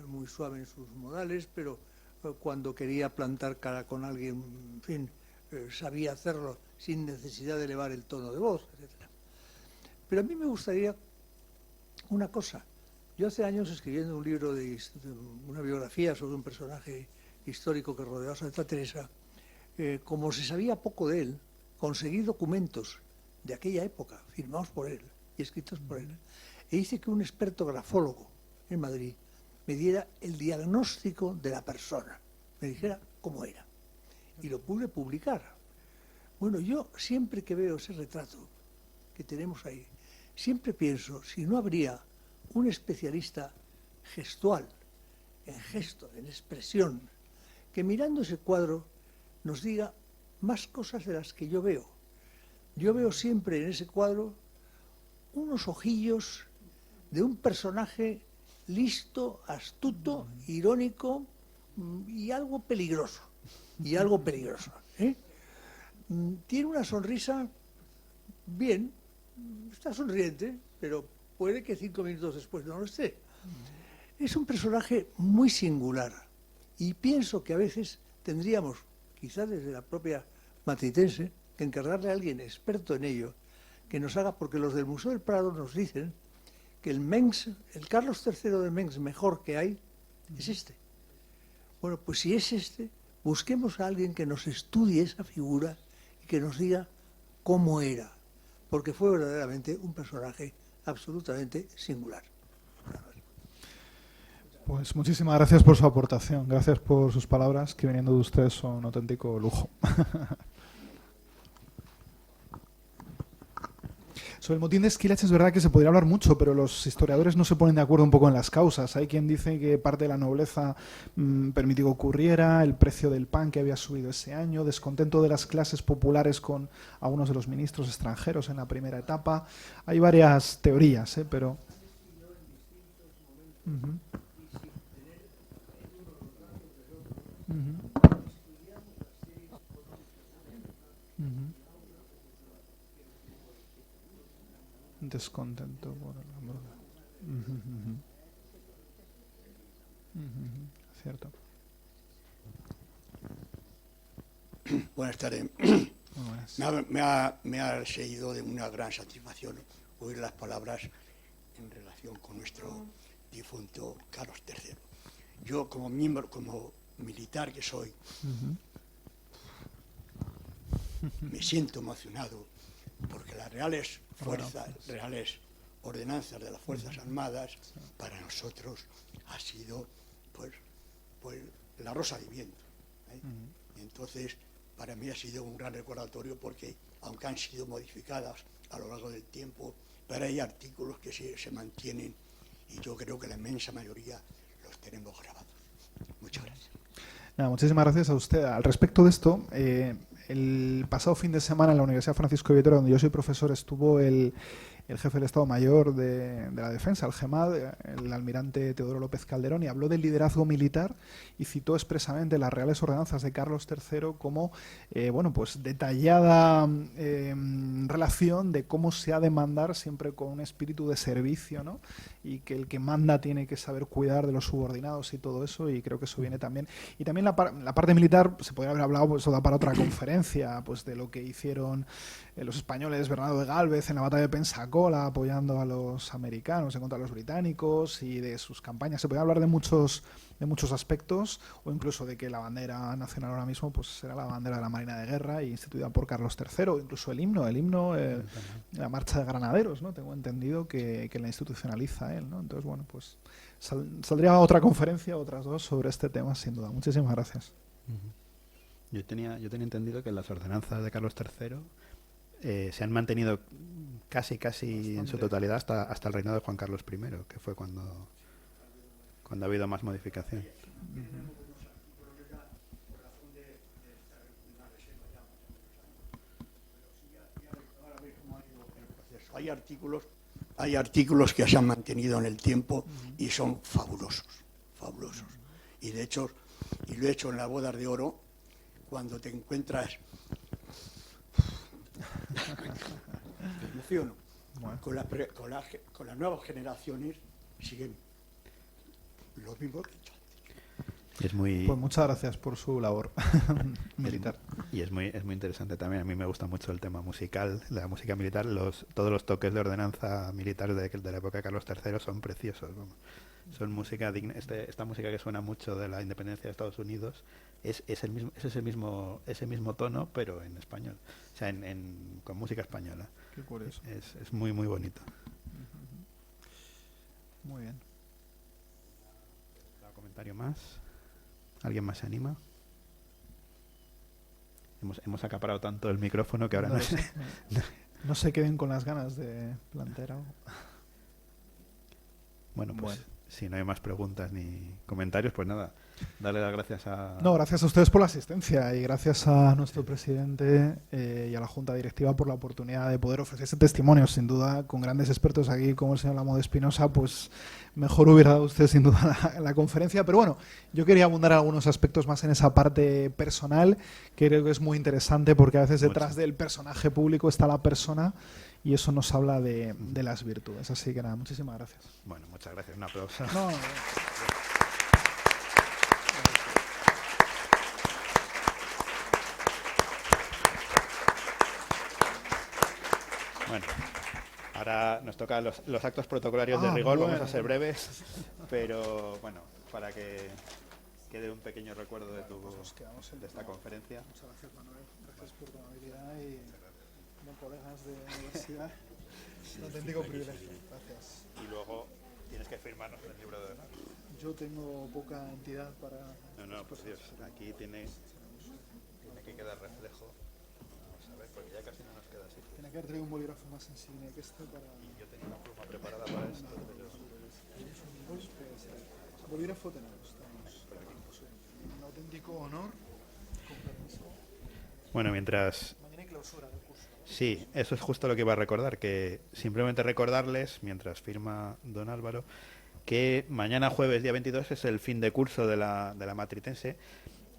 S4: muy suave en sus modales, pero cuando quería plantar cara con alguien, en fin, sabía hacerlo sin necesidad de elevar el tono de voz, etc. Pero a mí me gustaría una cosa. Yo hace años, escribiendo un libro una biografía sobre un personaje histórico que rodeó a Santa Teresa, como se sabía poco de él, conseguí documentos de aquella época, firmados por él y escritos por él, e hice que un experto grafólogo en Madrid me diera el diagnóstico de la persona, me dijera cómo era, y lo pude publicar. Bueno, yo siempre que veo ese retrato que tenemos ahí, siempre pienso si no habría un especialista gestual, en gesto, en expresión, que mirando ese cuadro nos diga más cosas de las que yo veo. Yo veo siempre en ese cuadro unos ojillos de un personaje listo, astuto, irónico y algo peligroso. Tiene una sonrisa bien, está sonriente, pero puede que 5 minutos después no lo esté. Es un personaje muy singular y pienso que a veces tendríamos, quizás desde la propia Matritense, que encargarle a alguien experto en ello, que nos haga, porque los del Museo del Prado nos dicen que el Carlos III de Mengs mejor que hay es este. Bueno, pues si es este, busquemos a alguien que nos estudie esa figura y que nos diga cómo era, porque fue verdaderamente un personaje absolutamente singular.
S3: Pues muchísimas gracias por su aportación, gracias por sus palabras, que viniendo de ustedes son un auténtico lujo. Sobre el motín de Esquilache es verdad que se podría hablar mucho, pero los historiadores no se ponen de acuerdo un poco en las causas. Hay quien dice que parte de la nobleza permitió que ocurriera, el precio del pan que había subido ese año, descontento de las clases populares con algunos de los ministros extranjeros en la primera etapa. Hay varias teorías, pero... Descontento por el amor. Cierto.
S5: Buenas tardes. Me ha sido de una gran satisfacción oír las palabras en relación con nuestro difunto Carlos III. Yo, como miembro, como militar que soy, me siento emocionado porque las reales ordenanzas de las Fuerzas Armadas para nosotros ha sido pues la rosa de viento, ¿eh? Entonces para mí ha sido un gran recordatorio porque aunque han sido modificadas a lo largo del tiempo, pero hay artículos que se mantienen y yo creo que la inmensa mayoría los tenemos grabados. Muchas gracias.
S3: Nada, muchísimas gracias a usted. Al respecto de esto, el pasado fin de semana en la Universidad Francisco de Vitoria, donde yo soy profesor, estuvo el jefe del Estado Mayor de la Defensa, el GEMAD, el almirante Teodoro López Calderón, y habló del liderazgo militar y citó expresamente las reales ordenanzas de Carlos III como pues detallada relación de cómo se ha de mandar siempre con un espíritu de servicio, ¿no? Y que el que manda tiene que saber cuidar de los subordinados y todo eso, y creo que eso viene también. Y también la parte militar, se podría haber hablado, pues, eso da para otra conferencia, pues de lo que hicieron los españoles, Bernardo de Gálvez en la batalla de Pensacola, apoyando a los americanos en contra de los británicos, y de sus campañas. Se puede hablar de muchos aspectos, o incluso de que la bandera nacional ahora mismo pues será la bandera de la Marina de Guerra, instituida por Carlos III, o incluso el himno, la marcha de granaderos, ¿no? Tengo entendido que la institucionaliza él, ¿no? Entonces, bueno, pues saldría otra conferencia, otras dos, sobre este tema, sin duda. Muchísimas gracias.
S1: Yo tenía entendido que las ordenanzas de Carlos III se han mantenido casi en su totalidad hasta el reinado de Juan Carlos I, que fue cuando ha habido más modificación.
S5: Hay artículos que se han mantenido en el tiempo y son fabulosos. Y de hecho, y lo he hecho en las bodas de oro, cuando te encuentras... Me emociono.
S3: Bueno.
S5: con las nuevas generaciones siguen los mismos que he hecho antes.
S1: Y es muy,
S3: Pues muchas gracias por su labor militar.
S1: y es muy interesante también. A mí me gusta mucho el tema musical, la música militar. Todos los toques de ordenanza militar de la época de Carlos III son preciosos. Vamos. Son música digna. Esta música que suena mucho de la independencia de Estados Unidos es ese mismo tono, pero en español. O sea, con música española.
S3: Qué curioso.
S1: Es muy, muy bonito.
S3: Muy bien.
S1: ¿Un comentario más? ¿Alguien más se anima? Hemos acaparado tanto el micrófono que ahora no sé.
S3: No se queden con las ganas de plantear algo.
S1: Bueno, pues
S3: Bueno.
S1: si no hay más preguntas ni comentarios, pues nada, darle las gracias a...
S3: No, gracias a ustedes por la asistencia y gracias a nuestro presidente y a la Junta Directiva por la oportunidad de poder ofrecer ese testimonio. Sin duda, con grandes expertos aquí como el señor Lamo de Espinosa, pues mejor hubiera dado usted sin duda la conferencia. Pero bueno, yo quería abundar algunos aspectos más en esa parte personal, que creo que es muy interesante porque a veces detrás del personaje público está la persona y eso nos habla de las virtudes. Así que nada, muchísimas gracias.
S1: Bueno, muchas gracias. Un aplauso.
S3: No,
S1: Bueno, ahora nos tocan los actos protocolarios de
S3: Ah,
S1: rigor.
S3: bueno.
S1: Vamos a ser breves, pero bueno, para que quede un pequeño recuerdo de esta conferencia.
S3: Muchas gracias, Manuel. Gracias por tu amabilidad y como colegas de universidad. Un auténtico privilegio. Gracias.
S1: Y luego tienes que firmarnos el libro de honor.
S3: Yo tengo poca entidad para...
S1: No, pues Dios, aquí tiene que quedar reflejo. Vamos a ver, porque ya casi no nos queda así.
S3: Tiene que haber traído un bolígrafo más insigne que este para...
S1: Yo tenía una pluma preparada para esto, pero...
S3: Bolígrafo tenemos. Un auténtico honor. Con permiso.
S1: Bueno, mientras...
S3: Mañana hay clausura del curso.
S1: Sí, eso es justo lo que iba a recordar, que simplemente recordarles, mientras firma don Álvaro, que mañana jueves, día 22, es el fin de curso de la Matritense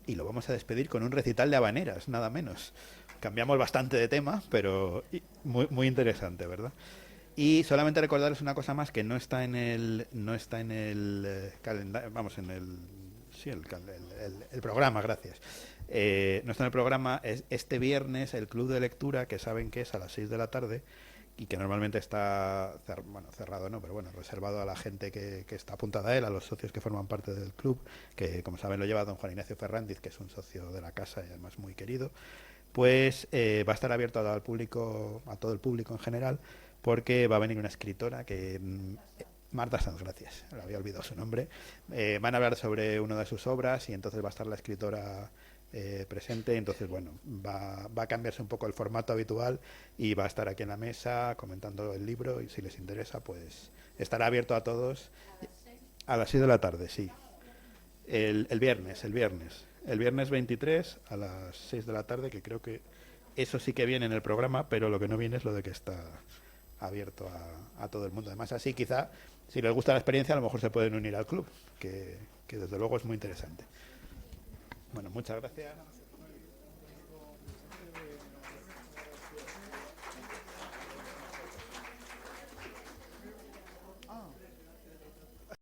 S1: y lo vamos a despedir con un recital de habaneras, nada menos. Cambiamos bastante de tema, pero muy, muy interesante, ¿verdad? Y solamente recordarles una cosa más que no está en el calendario, vamos, en el programa, gracias. No está en el programa, es este viernes el club de lectura, que saben que es a las 6 de la tarde y que normalmente está cerrado, no, pero bueno, reservado a la gente que está apuntada a él, a los socios que forman parte del club, que como saben lo lleva don Juan Ignacio Ferrandiz, que es un socio de la casa y además muy querido. Pues va a estar abierto al público, a todo el público en general, porque va a venir una escritora que... Marta Sanz, gracias, le había olvidado su nombre. Van a hablar sobre una de sus obras y entonces va a estar la escritora presente, entonces bueno, va a cambiarse un poco el formato habitual y va a estar aquí en la mesa comentando el libro y si les interesa pues estará abierto a todos a las 6 de la tarde, sí. El viernes 23 a las 6 de la tarde, que creo que eso sí que viene en el programa, pero lo que no viene es lo de que está abierto a todo el mundo. Además, así quizá, si les gusta la experiencia, a lo mejor se pueden unir al club, que desde luego es muy interesante. Bueno, muchas gracias.